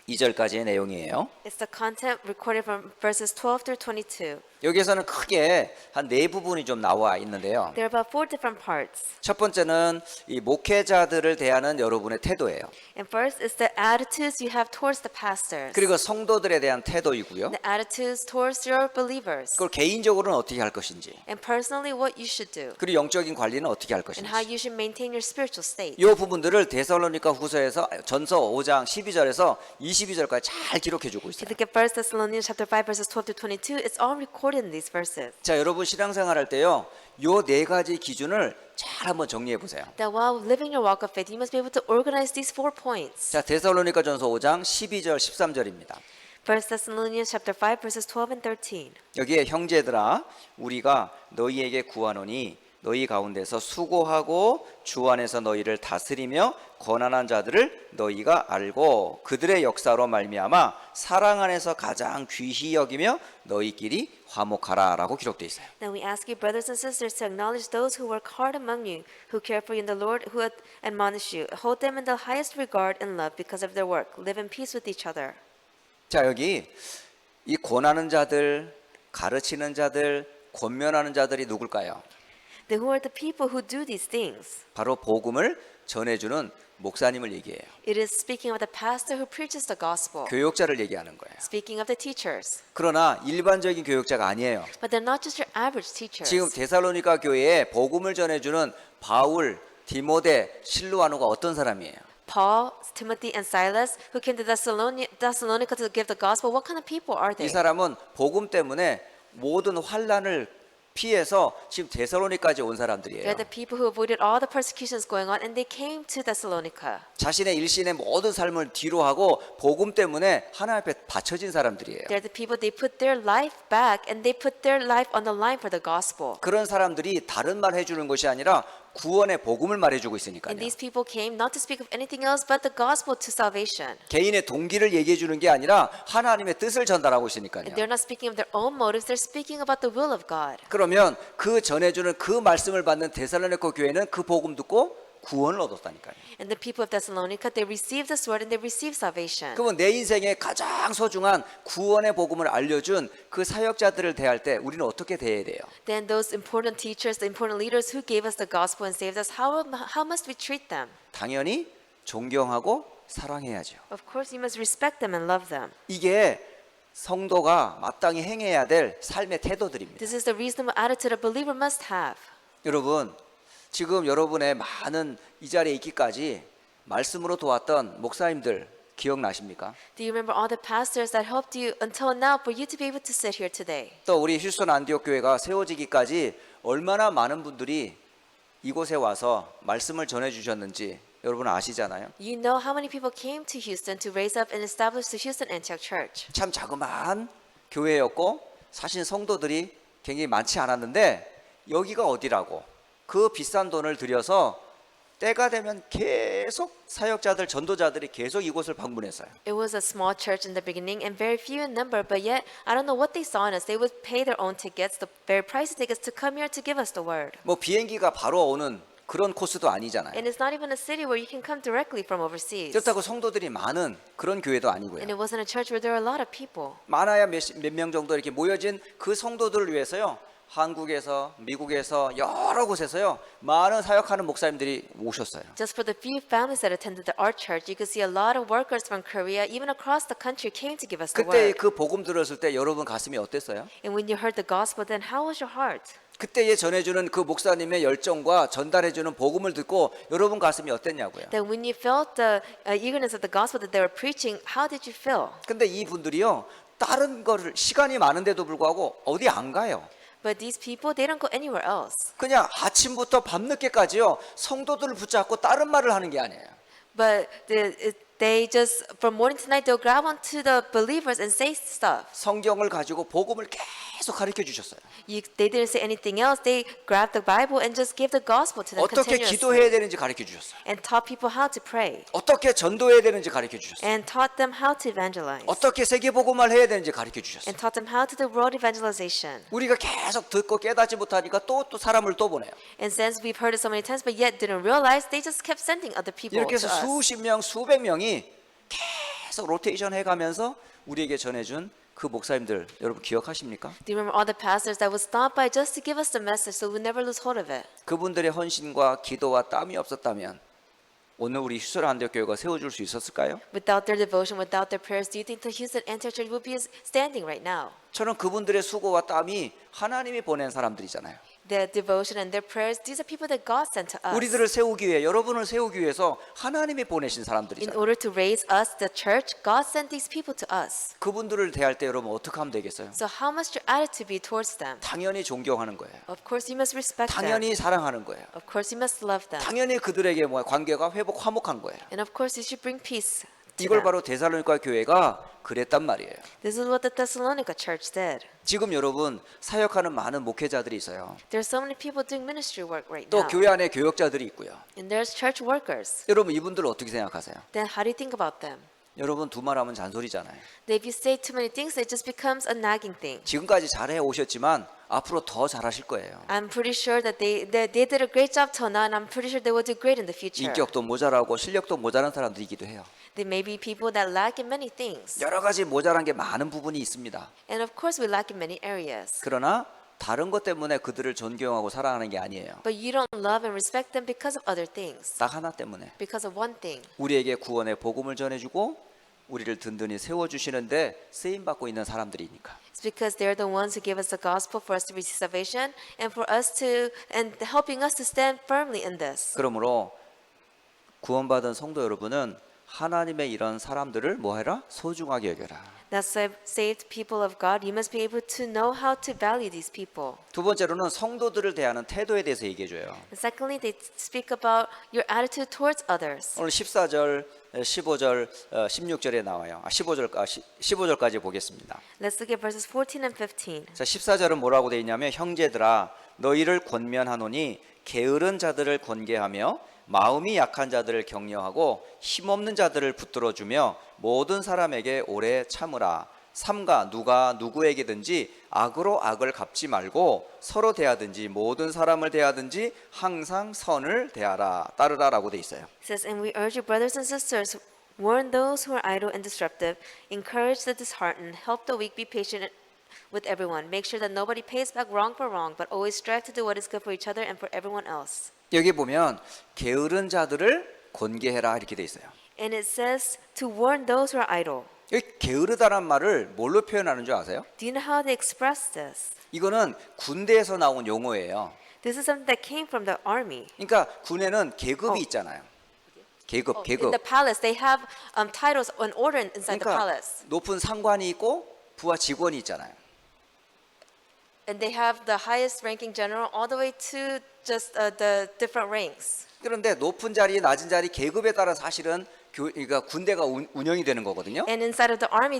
22절까지의 내용이에요. It's the content recorded from verses 12 through 22. 여기에서는 크게 한 네 부분이 좀 나와 있는데요. There are about 4 different parts. 첫 번째는 이 목회자들을 대하는 여러분의 태도예요. And first is the attitudes you have towards the pastors. 그리고 성도들에 대한 태도이고요. The attitudes towards your believers. 그걸 개인적으로는 어떻게 할 것인지, And personally what you should do. 그리고 영적인 관리는 어떻게 할 And 것인지. how you should maintain your spiritual state. 이 부분들을 데살로니가 후서에서 전서 5장 12절에서 22절까지 잘 기록해 주고 If 있어요. you look at 1 Thessalonians chapter 5 verses 12 to 22, it's all recorded in these verses. 자, 여러분 신앙생활 할 때요, 요 네 가지 기준을 잘 한번 정리해 보세요. That while living your walk of faith, you must be able to organize these 4 points. 자, 데살로니가전서 5장 12절 13절입니다. 1 Thessalonians chapter 5 verses 12 and 13. 여기에 형제들아, 우리가 너희에게 구하노니 너희 가운데서 수고하고 주 안에서 너희를 다스리며 권한한 자들을 너희가 알고 그들의 역사로 말미암아 사랑 안에서 가장 귀히 여기며 너희끼리 화목하라라고 기록되어 있어요. Then we ask you, brothers and sisters, to acknowledge those who work hard among you, who care for you in the Lord, who admonish you. Hold them in the highest regard and love because of their work. Live in peace with each other. 자, 여기 이 권하는 자들, 가르치는 자들, 권면하는 자들이 누굴까요? Then who are the people who do these things? 바로 복음을 전해주는 목사님을 얘기해요. It is speaking of the pastor who preaches the gospel. 교역자를 얘기하는 거예요. Speaking of the teachers. 그러나 일반적인 교역자가 아니에요. But they're not just your average teachers. 지금 데살로니가 교회에 복음을 전해주는 바울, 디모데, 실루아노가 어떤 사람이에요? Paul, Timothy, and Silas, who came to Thessalonica to give the gospel, what kind of people are 이 they? 사람은 복음 때문에 모든 환란을 피해서 지금 데살로니까지 온 사람들이에요. They're the people who avoided all the persecutions going on, and they came to Thessalonica. 자신의 일신의 모든 삶을 뒤로 하고 복음 때문에 하나님 앞에 바쳐진 사람들이에요. They're the people, they put their life back, and they put their life on the line for the gospel. 그런 사람들이 다른 말 해주는 것이 아니라 구원의 복음을 말해주고 있으니까요. And these people came not to speak of anything else but the gospel to salvation. 개인의 동기를 얘기해 주는 게 아니라 하나님의 뜻을 전달하고 있으니까요. And they're not speaking of their own motives, they're speaking about the will of God. 그러면 그 전해주는 그 말씀을 받는 데살로니가 교회는 그 복음 듣고 구원을 얻었다니까요. And the people of Thessalonica, they received this word and they received salvation. 그러면 내 인생에 가장 소중한 구원의 복음을 알려준 그 사역자들을 대할 때 우리는 어떻게 대해야 돼요? Then those important teachers, the important leaders who gave us the gospel and saved us, how must we treat them? 당연히 존경하고 사랑해야죠. Of course, you must respect them and love them. 이게 성도가 마땅히 행해야 될 삶의 태도들입니다. This is the reasonable attitude a believer must have. 여러분, 지금 여러분의 많은 이 자리에 있기까지 말씀으로 도왔던 목사님들 기억나십니까? Do you remember all the pastors that helped you until now for you to be able to sit here today? 또 우리 휴스턴 안디옥 교회가 세워지기까지 얼마나 많은 분들이 이곳에 와서 말씀을 전해 주셨는지 여러분 아시잖아요. You know how many people came to Houston to raise up and establish the Houston Antioch Church. 참 자그마한 교회였고 사실 성도들이 굉장히 많지 않았는데 여기가 어디라고 그 비싼 돈을 들여서 때가 되면 계속 사역자들, 전도자들이 계속 이곳을 방문했어요. It was a small church in the beginning and very few in number, but yet I don't know what they saw in us. They would pay their own tickets, the very pricey tickets, to come here to give us the word. 뭐 비행기가 바로 오는 그런 코스도 아니잖아요. And it's not even a city where you can come directly from overseas. 그렇다고 성도들이 많은 그런 교회도 아니고요. And it wasn't a church where there were a lot of people. 많아야 몇 명 정도 이렇게 모여진 그 성도들을 위해서요. 한국에서, 미국에서 여러 곳에서요. 많은 사역하는 목사님들이 오셨어요. Just for the few families that attended our church, you could see a lot of workers from Korea, even across the country, came to give us the 그때 word. 그 복음 들었을 때 여러분 가슴이 어땠어요? And when you heard the gospel, then how was your heart? 그때에 전해주는 그 목사님의 열정과 전달해주는 복음을 듣고 여러분 가슴이 어땠냐고요. That when you felt the eagerness of the gospel that they were preaching, how did you feel? 근데 이 분들이요, 다른 거를 시간이 많은데도 불구하고 어디 안 가요. But these people, they don't go anywhere else. 그냥 아침부터 밤늦게까지요, 성도들을 붙잡고 다른 말을 하는 게 아니에요. But they just, from morning to night, they'll grab onto the believers and say stuff. 성경을 가지고 복음을 계속 가르쳐 주셨어요. They didn't say anything else. They grabbed the Bible and just gave the gospel to them 어떻게 continuously. 기도해야 되는지 가르쳐 주셨어요. And taught people how to pray. 어떻게 전도해야 되는지 가르쳐 주셨어요. And taught them how to evangelize. 어떻게 세계복음을 해야 되는지 가르쳐 주셨어요. And taught them how to do world evangelization. 우리가 계속 듣고 깨닫지 못하니까 또 사람을 또 보내요. And since we've heard it so many times but yet didn't realize, they just kept sending other people 이렇게 to 해서 us. 수십 명, 수백 명이 계속 로테이션 해가면서 우리에게 전해준 그 목사님들 여러분 기억하십니까? Do you remember all the pastors that would stop by just to give us the message so we never lose hold of it? 그분들의 헌신과 기도와 땀이 없었다면 오늘 우리 휴설 한대교회가 세워줄 수 있었을까요? Without their devotion, without their prayers, do you think the Houston Antioch Church would be standing right now? 저는 그분들의 수고와 땀이 하나님이 보낸 사람들이잖아요. Their devotion and their prayers, these are people that God sent to us. 우리들을 세우기 위해, 여러분을 세우기 위해서 하나님이 보내신 In 사람들이잖아요. order to raise us, the church, God sent these people to us. 그분들을 대할 때 여러분 어떻게 하면 되겠어요? So how must your attitude be towards them? 당연히 존경하는 거예요. Of course you must respect them. 당연히 사랑하는 거예요. Of course you must love them. 당연히 그들에게 관계가 화목한 거예요. And of course you should bring peace to 이걸 them. 바로 데살로니가 교회가 그랬단 말이에요. This is what the Thessalonica church did. 지금 여러분 사역하는 많은 목회자들이 있어요. There are so many people doing ministry work right 또 now. 교회 안에 교역자들이 있고요. And there's church workers. 여러분 이분들 어떻게 생각하세요? Then how do you think about them? 여러분 두 말하면 잔소리잖아요. If you say too many things, it just becomes a nagging thing. 지금까지 잘해 오셨지만 앞으로 더 잘하실 거예요. I'm pretty sure that they did a great job till now, and I'm pretty sure they will do great in the future. 인격도 모자라고 실력도 모자란 사람들이기도 해요. They may be people that lack in many things. 여러 가지 모자란 게 많은 부분이 있습니다. And of course we lack in many areas. 그러나 다른 것 때문에 그들을 존경하고 사랑하는 게 아니에요. But you don't love and respect them because of other things. 딱 하나 때문에 Because of one thing. 우리에게 구원의 복음을 전해주고 우리를 든든히 세워주시는데 쓰임받고 있는 사람들이니까. It's because they're the ones who give us the gospel for us to receive salvation and for us to, and helping us to stand firmly in this. 그러므로 구원받은 성도 여러분은 하나님의 이런 사람들을 뭐해라? 소중하게 여겨라. That saved people of God, you must be able to know how to value these people. 두 번째로는 성도들을 대하는 태도에 대해서 얘기해 줘요. And secondly, they speak about your attitude towards others. 오늘 14절, 15절, 16절에 나와요. 15절까지 보겠습니다. Let's look at verses 14 and 15. 자, 14절은 뭐라고 되어 있냐면 형제들아 너희를 권면하노니 게으른 자들을 권계하며 마음이 약한 자들을 격려하고 힘없는 자들을 붙들어주며 모든 사람에게 오래 참으라. 삼가 누가 누구에게든지 악으로 악을 갚지 말고 서로 대하든지 모든 사람을 대하든지 항상 선을 대하라. 따르라라고 돼 있어요. It says, and we urge you, brothers and sisters, warn those who are idle and disruptive, encourage the disheartened, help the weak, be patient with everyone. Make sure that nobody pays back wrong for wrong, but always strive to do what is good for each other and for everyone else. 여기 보면 게으른 자들을 권계해라 이렇게 돼 있어요. And it says to warn those who are idle. 여기 게으르다란 말을 뭘로 표현하는 줄 아세요? Do you know how they express this? 이거는 군대에서 나온 용어예요. This is something that came from the army. 그러니까 군에는 계급이 있잖아요. 계급. In the palace, they have titles and order inside the 그러니까 palace. 높은 상관이 있고 부하 직원이 있잖아요. And they have the highest ranking general all the way to just the different ranks. 그런데 높은 자리, 낮은 자리 계급에 따라 사실은 그러니까 군대가 운영이 되는 거거든요. And inside of the army,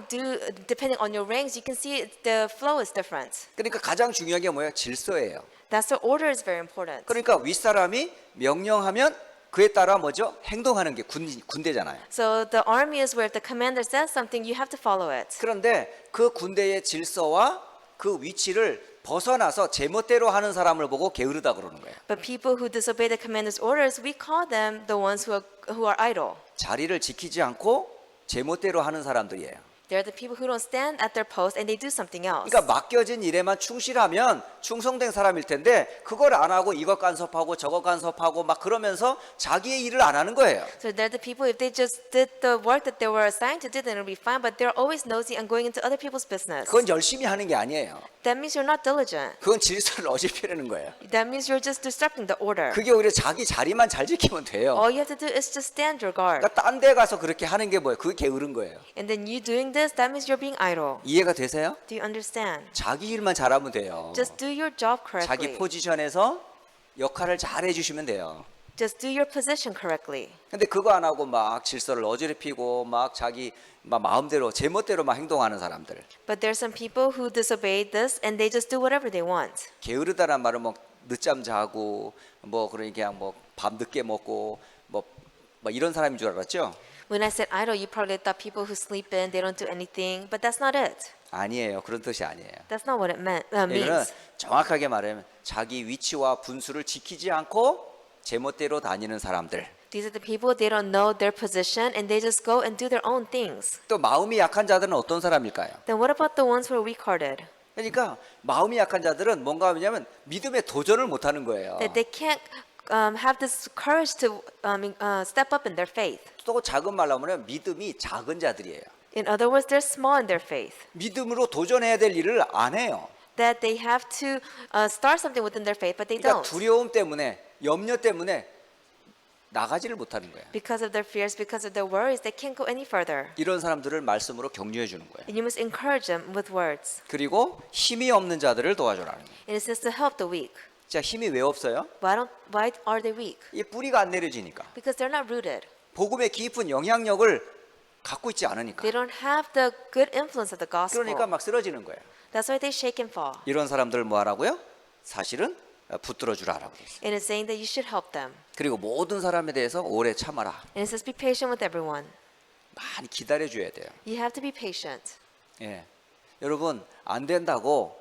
depending on your ranks, you can see the flow is different. 그러니까 가장 중요한 게 뭐예요? 질서예요. That's the order is very important. 그러니까 윗사람이 명령하면 그에 따라 뭐죠? 행동하는 게 군대잖아요. So the army is where if the commander says something, you have to follow it. 그런데 그 군대의 질서와 그 위치를 벗어나서 제멋대로 하는 사람을 보고 게으르다 그러는 거예요. But people who disobey the commander's orders, we call them the ones who are idle. 자리를 지키지 않고 제멋대로 하는 사람들이에요. They're the people who don't stand at their post and they do something else. 그러니까 맡겨진 일에만 충실하면 충성된 사람일 텐데 그걸 안 하고 이것 간섭하고 저것 간섭하고 막 그러면서 자기의 일을 안 하는 거예요. So they're the people, if they just did the work that they were assigned to do, then it'll be fine. But they're always nosy and going into other people's business. 그건 열심히 하는 게 아니에요. that means you're not diligent. 그건 질서를 어집히려는 거예요. That means you're just disrupting the order. 그게 오히려 자기 자리만 잘 지키면 돼요. All you have to do is just stand your guard. 그러니까 딴 데 가서 그렇게 하는 게 뭐예요? 그게 게으른 거예요. And then you doing this, that means you're being idle. 이해가 되세요? Do you understand? 자기 일만 잘하면 돼요. Just do your job 자기 correctly. 포지션에서 역할을 잘 해주시면 돼요. Just do your position correctly. 근데 그거 안 하고 막 질서를 어지럽히고 막 자기 막 마음대로 제멋대로 막 행동하는 사람들. But there's some people who disobey this and they just do whatever they want. 게으르다란 말은 뭐 늦잠 자고 뭐 그러니까 뭐 밥 늦게 먹고 뭐 이런 사람인 줄 알았죠? When I said idle, you probably thought people who sleep in, they don't do anything. But that's not it. 아니에요. 그런 뜻이 아니에요. That's not what it 이거는 means. 정확하게 말하면 자기 위치와 분수를 지키지 않고 제멋대로 다니는 사람들. These are the people, they don't know their position and they just go and do their own things. 또 마음이 약한 자들은 어떤 사람일까요? Then what about the ones who are weak-hearted? 그러니까 마음이 약한 자들은 뭔가 하냐면 믿음에 도전을 못 하는 거예요. That they can't have this courage to step up in their faith. 또 작은 말로 하면 믿음이 작은 자들이에요. In other words, they're small in their faith. 믿음으로 도전해야 될 일을 안 해요. That they have to start something within their faith, but they 그러니까 don't. 두려움 때문에 염려 때문에 나가지를 못하는 거예요. Because of their fears, because of their worries, they can't go any further. 이런 사람들을 말씀으로 격려해 주는 거예요. And you must encourage them with words. 그리고 힘이 없는 자들을 도와주라는 거예요. And it says to help the weak. 자, 힘이 왜 없어요? Why are they weak? 이 뿌리가 안 내려지니까. Because they're not rooted. 복음의 깊은 영향력을 갖고 있지 않으니까. They don't have the good influence of the gospel. 그러니까 막 쓰러지는 거예요. That's why they shake and fall. 이런 사람들을 뭐 하라고요? 사실은 붙들어 주라라고 돼 있어요. And it's saying that you should help them. 그리고 모든 사람에 대해서 오래 참아라. And it says be patient with everyone. 많이 기다려 줘야 돼요. You have to be patient. 예. 여러분 안 된다고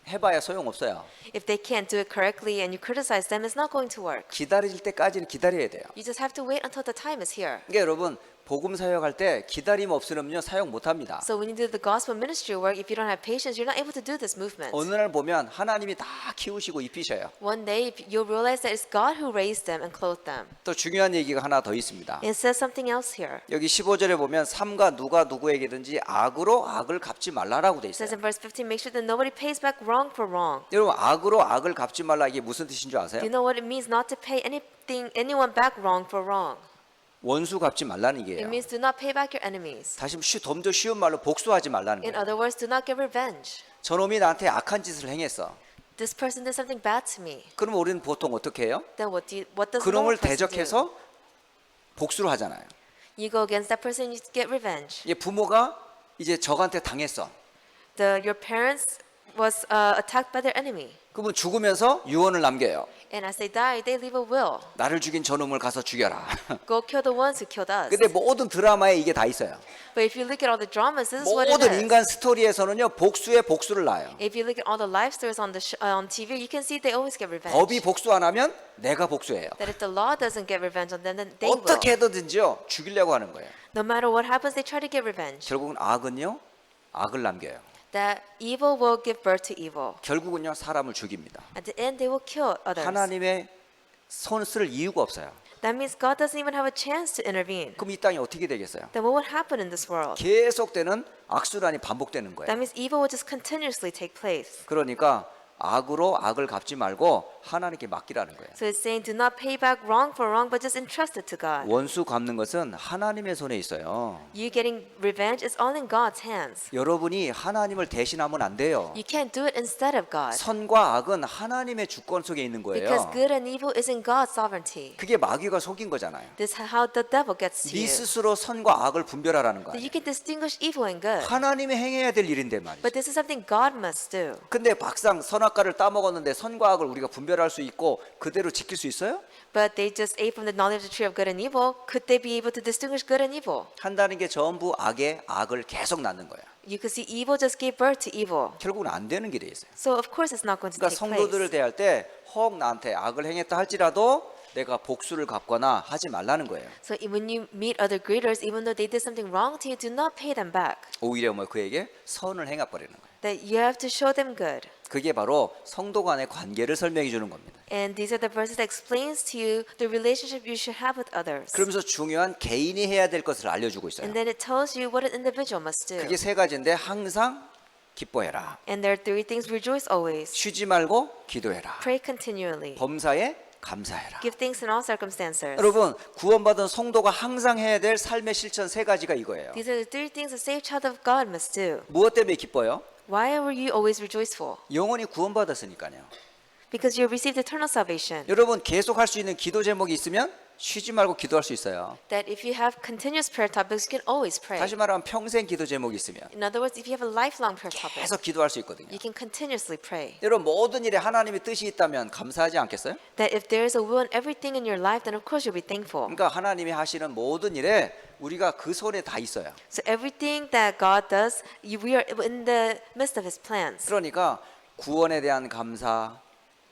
해봐야 소용없어요. If they can't do it correctly and you criticize them, it's not going to work. 기다릴 때까지는 기다려야 돼요. You just have to wait until the time is here. 그러니까 여러분 복음 사역할 때 기다림 없으면요 사역 못 합니다. So when you do the gospel ministry work, if you don't have patience, you're not able to do this movement. 어느 날 보면 하나님이 다 키우시고 입히셔요. One day you'll realize that it's God who raised them and clothed them. 또 중요한 얘기가 하나 더 있습니다. It says something else here. 여기 15절에 보면 삼가 누가 누구에게든지 악으로 악을 갚지 말라라고 돼 It says 있어요. in verse 15, make sure that nobody pays back wrong for wrong. 여러분 악으로 악을 갚지 말라 이게 무슨 뜻인 줄 아세요? Do you know what it means not to pay anyone back wrong for wrong? 원수 갚지 말라는 It 얘기예요. means do not pay back your enemies. 다시 좀 더 쉬운 말로 복수하지 말라는 In 거예요. other words, do not get revenge. 저놈이 나한테 악한 짓을 행했어. This person did something bad to me. 그럼 우리는 보통 어떻게 해요? Then what does the 그놈을 normal person do? 대적해서 복수를 하잖아요. You go against that person, you get revenge. 이게 부모가 이제 적한테 당했어. Your parents was attacked by their enemy. 그러면 죽으면서 유언을 남겨요. And as they die, they leave a will. 나를 죽인 저놈을 가서 죽여라. Go kill the ones who killed us. 근데 모든 드라마에 이게 다 있어요. But if you look at all the dramas, this is what it 모든 is. 인간 스토리에서는요 복수에 복수를 낳아요. If you look at all the life stories on on TV, you can see they always get revenge. 법이 복수 안 하면 내가 복수해요. That if the law doesn't get revenge on them, then they will. 어떻게 해든지요 죽이려고 하는 거예요. No matter what happens, they try to get revenge. 결국은 악은요 악을 남겨요. That evil will give birth to evil. 결국은요 사람을 죽입니다. At the end, they will kill others. 하나님의 손을 쓸 이유가 없어요. That means God doesn't even have a chance to intervene. 그럼 이 땅이 어떻게 되겠어요? Then what would happen in this world? 계속되는 악순환이 반복되는 거예요. That means evil will just continuously take place. 그러니까 악으로 악을 갚지 말고 하나님께 맡기라는 거예요. So it's saying do not pay back wrong for wrong, but just entrust it to God. 원수 갚는 것은 하나님의 손에 있어요. You getting revenge is all in God's hands. 여러분이 하나님을 대신하면 안 돼요. You can't do it instead of God. 선과 악은 하나님의 주권 속에 있는 Because 거예요. good and evil is in God's sovereignty. 그게 마귀가 속인 거잖아요. This is how the devil gets to 네 you. 스스로 선과 악을 분별하라는 That 거예요. you can distinguish evil and good. 하나님이 행해야 될 일인데 말이죠. But this is something God must do. 근데 막상 선악과를 따먹었는데 선과 악을 우리가 분별할 수 있고 그대로 지킬 수 있어요? But they just ate from the knowledge of the tree of good and evil. Could they be able to distinguish good and evil? 한다는 게 전부 악에 악을 계속 낳는 거예요. You could see evil just gave birth to evil. 결국은 안 되는 길에 있어요. So of course it's not going to 그러니까 take 성도들을 place. 대할 때 혹 나한테 악을 행했다 할지라도 내가 복수를 갚거나 하지 말라는 거예요. So when you meet other greeters, even though they did something wrong to you, do not pay them back. 오히려 뭐 그에게 선을 행해 버리는 거예요. That you have to show them good. 그게 바로 성도 간의 관계를 설명해 주는 겁니다. And these are the verses that explains to you the relationship you should have with others. 그러면서 중요한 개인이 해야 될 것을 알려주고 있어요. And then it tells you what an individual must do. 그게 세 가지인데 항상 기뻐해라. And there are three things: rejoice always, 쉬지 말고 기도해라. pray continually, 범사에 감사해라. give thanks in all circumstances. 여러분, 구원받은 성도가 항상 해야 될 삶의 실천 세 가지가 이거예요. These are the three things a saved child of God must do. 무엇 때문에 기뻐요? Why were you always rejoiceful? 영원히 구원받았으니까요. Because you have received eternal salvation. 여러분, 계속 할 수 있는 기도 제목이 있으면 쉬지 말고 기도할 수 있어요. That if you have continuous prayer topics, you can always pray. 다시 말하면 평생 기도 제목이 있으면 In other words, if you have a lifelong prayer topic, 계속 기도할 수 있거든요. you can continuously pray. 여러분, 모든 일에 하나님의 뜻이 있다면 감사하지 않겠어요? That if there is a will in everything in your life, then of course you'll be thankful. 그러니까 하나님이 하시는 모든 일에 우리가 그 손에 다 있어요. So everything that God does, we are in the midst of His plans. 그러니까 구원에 대한 감사,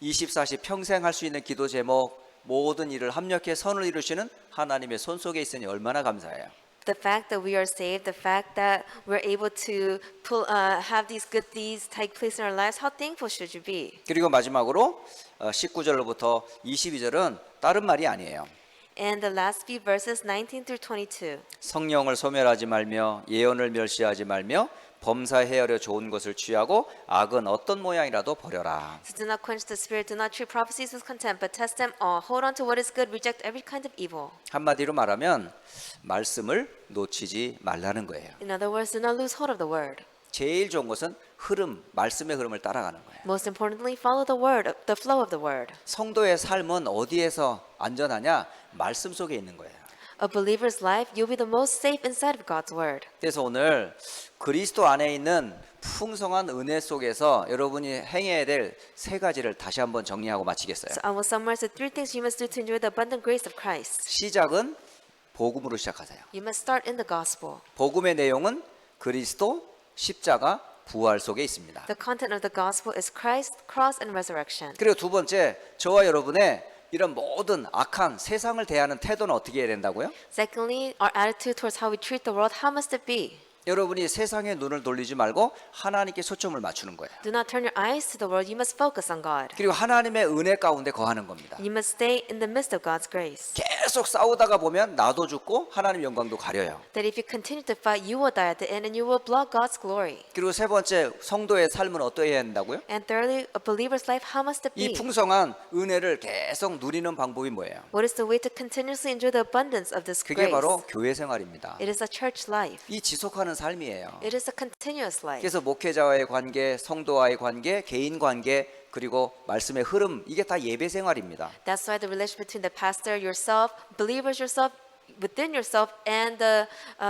24시 평생 할 수 있는 기도 제목, 모든 일을 합력해 선을 이루시는 하나님의 손 속에 있으니 얼마나 감사해요. The fact that we are saved, the fact that we're able to have these good deeds take place in our lives, how thankful should you be? 그리고 마지막으로 19절로부터 22절은 다른 말이 아니에요. And the last few verses, 19 through 22. 성령을 소멸하지 말며 예언을 멸시하지 말며 범사에 헤아려 좋은 것을 취하고 악은 어떤 모양이라도 버려라. So do not quench the spirit, do not treat prophecies with contempt, but test them all. Hold on to what is good, reject every kind of evil. 한마디로 말하면 말씀을 놓치지 말라는 거예요. In other words, do not lose hold of the word. 제일 좋은 것은 흐름, 말씀의 흐름을 따라가는 거예요. Most importantly, follow the word, the flow of the word. 성도의 삶은 어디에서 안전하냐? 말씀 속에 있는 거예요. A believer's life, you'll be the most safe inside of God's word. 그래서 오늘 그리스도 안에 있는 풍성한 은혜 속에서 여러분이 행해야 될 세 가지를 다시 한번 정리하고 마치겠어요. So I will summarize the three things you must do to enjoy the abundant grace of Christ. 시작은 복음으로 시작하세요. You must start in the gospel. 복음의 내용은 그리스도, 십자가, 부활 속에 있습니다. The content of the gospel is Christ, cross, and resurrection. 그리고 두 번째, 저와 여러분의 이런 모든 악한 세상을 대하는 태도는 어떻게 해야 된다고요? Secondly, our attitude towards how we treat the world, how must it be? 여러분이 세상에 눈을 돌리지 말고 하나님께 초점을 맞추는 거예요. Do not turn your eyes to the world, you must focus on God. 그리고 하나님의 은혜 가운데 거하는 겁니다. You must stay in the midst of God's grace. 계속 싸우다가 보면 나도 죽고 하나님 영광도 가려요. That if you continue to fight, you will die at the end and you will block God's glory. 그리고 세 번째, 성도의 삶은 어떠해야 한다고요? And thirdly, a believer's life, how must it 이 be? 풍성한 은혜를 계속 누리는 방법이 뭐예요? What is the way to continuously enjoy the abundance of this 그게 grace? 바로 교회 생활입니다. It is a church life. 이 지속하는 삶이에요. It is a continuous life. 그래서 목회자와의 관계, 성도와의 관계, 개인 관계, 그리고 말씀의 흐름, 이게 다 예배 생활입니다. That's why the relationship between the pastor, yourself, believers, yourself, within yourself, and the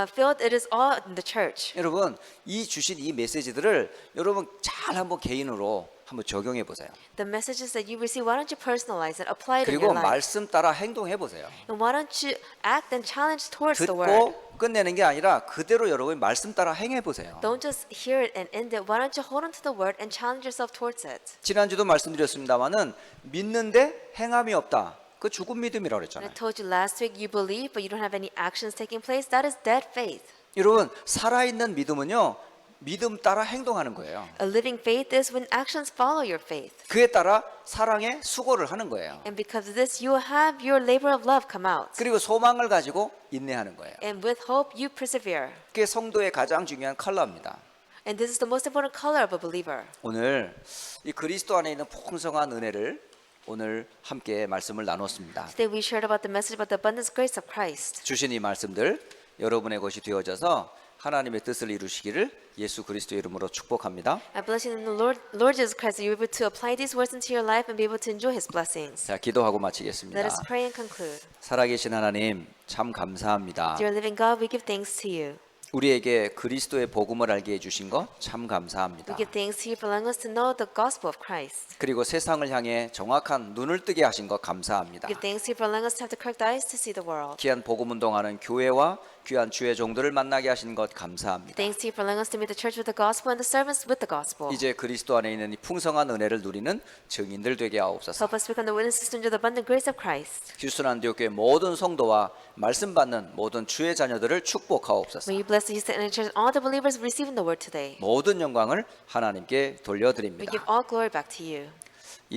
field, it is all in the church. 여러분, 이 주신 이 메시지들을 여러분 잘 한번 개인으로 한번 적용해 보세요. The messages that you receive, why don't you personalize it, apply it in 그리고 your life? 말씀 따라 행동해 보세요. And why don't you act and challenge towards the word? 듣고 끝내는 게 아니라 그대로 여러분이 말씀 따라 행해 보세요. Don't just hear it and end it. Why don't you hold on to the word and challenge yourself towards it? 지난주도 말씀드렸습니다마는 믿는데 행함이 없다. 그 죽은 믿음이라고 And I 그랬잖아요. told you last week, you believe, but you don't have any actions taking place. That is dead faith. 여러분, 살아있는 믿음은요, 믿음 따라 행동하는 거예요. A living faith is when actions follow your faith. 그에 따라 사랑의 수고를 하는 거예요. And because of this, you will have your labor of love come out. 그리고 소망을 가지고 인내하는 거예요. And with hope, you persevere. 그게 성도의 가장 중요한 컬러입니다. And this is the most important color of a believer. 오늘 이 그리스도 안에 있는 풍성한 은혜를 오늘 함께 말씀을 나눴습니다. Today we shared about the message about the abundance grace of Christ. 주신 이 말씀들 여러분의 것이 되어져서 하나님의 뜻을 이루시기를 예수 그리스도의 이름으로 축복합니다. I bless you in the Lord Jesus Christ that you are able to apply these words into your life and be able to enjoy His blessings. 자, 기도하고 Let 마치겠습니다. us pray and conclude. 살아계신 하나님 참 감사합니다. Dear living God, we give thanks to you. 우리에게 그리스도의 복음을 알게 해주신 것 참 감사합니다. We give thanks to you for allowing us to know the gospel of Christ. 그리고 세상을 향해 정확한 눈을 뜨게 하신 것 감사합니다. We give thanks to you for allowing us to have the correct eyes to see the world. 귀한 복음 운동하는 교회와 귀한 주의 종들을 만나게 하신 것 감사합니다. Thanks to you for allowing us to meet the church with the gospel and the servants with the gospel. 이제 그리스도 안에 있는 이 풍성한 은혜를 누리는 증인들 되게 하옵소서. Help us become the witnesses to enjoy the abundant grace of Christ. 휴스턴 안디옥교회 모든 성도와 말씀 받는 모든 주의 자녀들을 축복하옵소서. May you bless the Houston Church and all the believers receiving the word today. 모든 영광을 하나님께 We 돌려드립니다. give all glory back to you.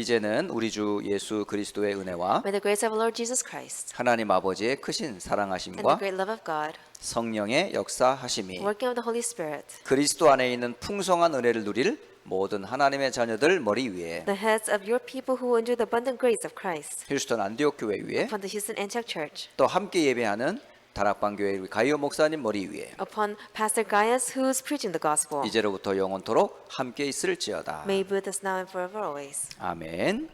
이제는 우리 주 예수 그리스도의 은혜와 May the grace of our Lord Jesus Christ 하나님 아버지의 크신 and the 사랑하심과 great love of God, 성령의 역사하심이 working of the Holy Spirit, 그리스도 안에 있는 풍성한 은혜를 누릴 모든 하나님의 자녀들 머리 위에 the heads of your people who enjoy the abundant grace of Christ, 휴스턴 안디옥 교회 위에 upon the Houston Antioch Church, 또 함께 예배하는 다락방 교회 우리 가이오 목사님 머리 위에 upon Pastor Gaius who is preaching the gospel. 이제로부터 영원토록 함께 있을지어다. May he be with us now and forever always. 아멘.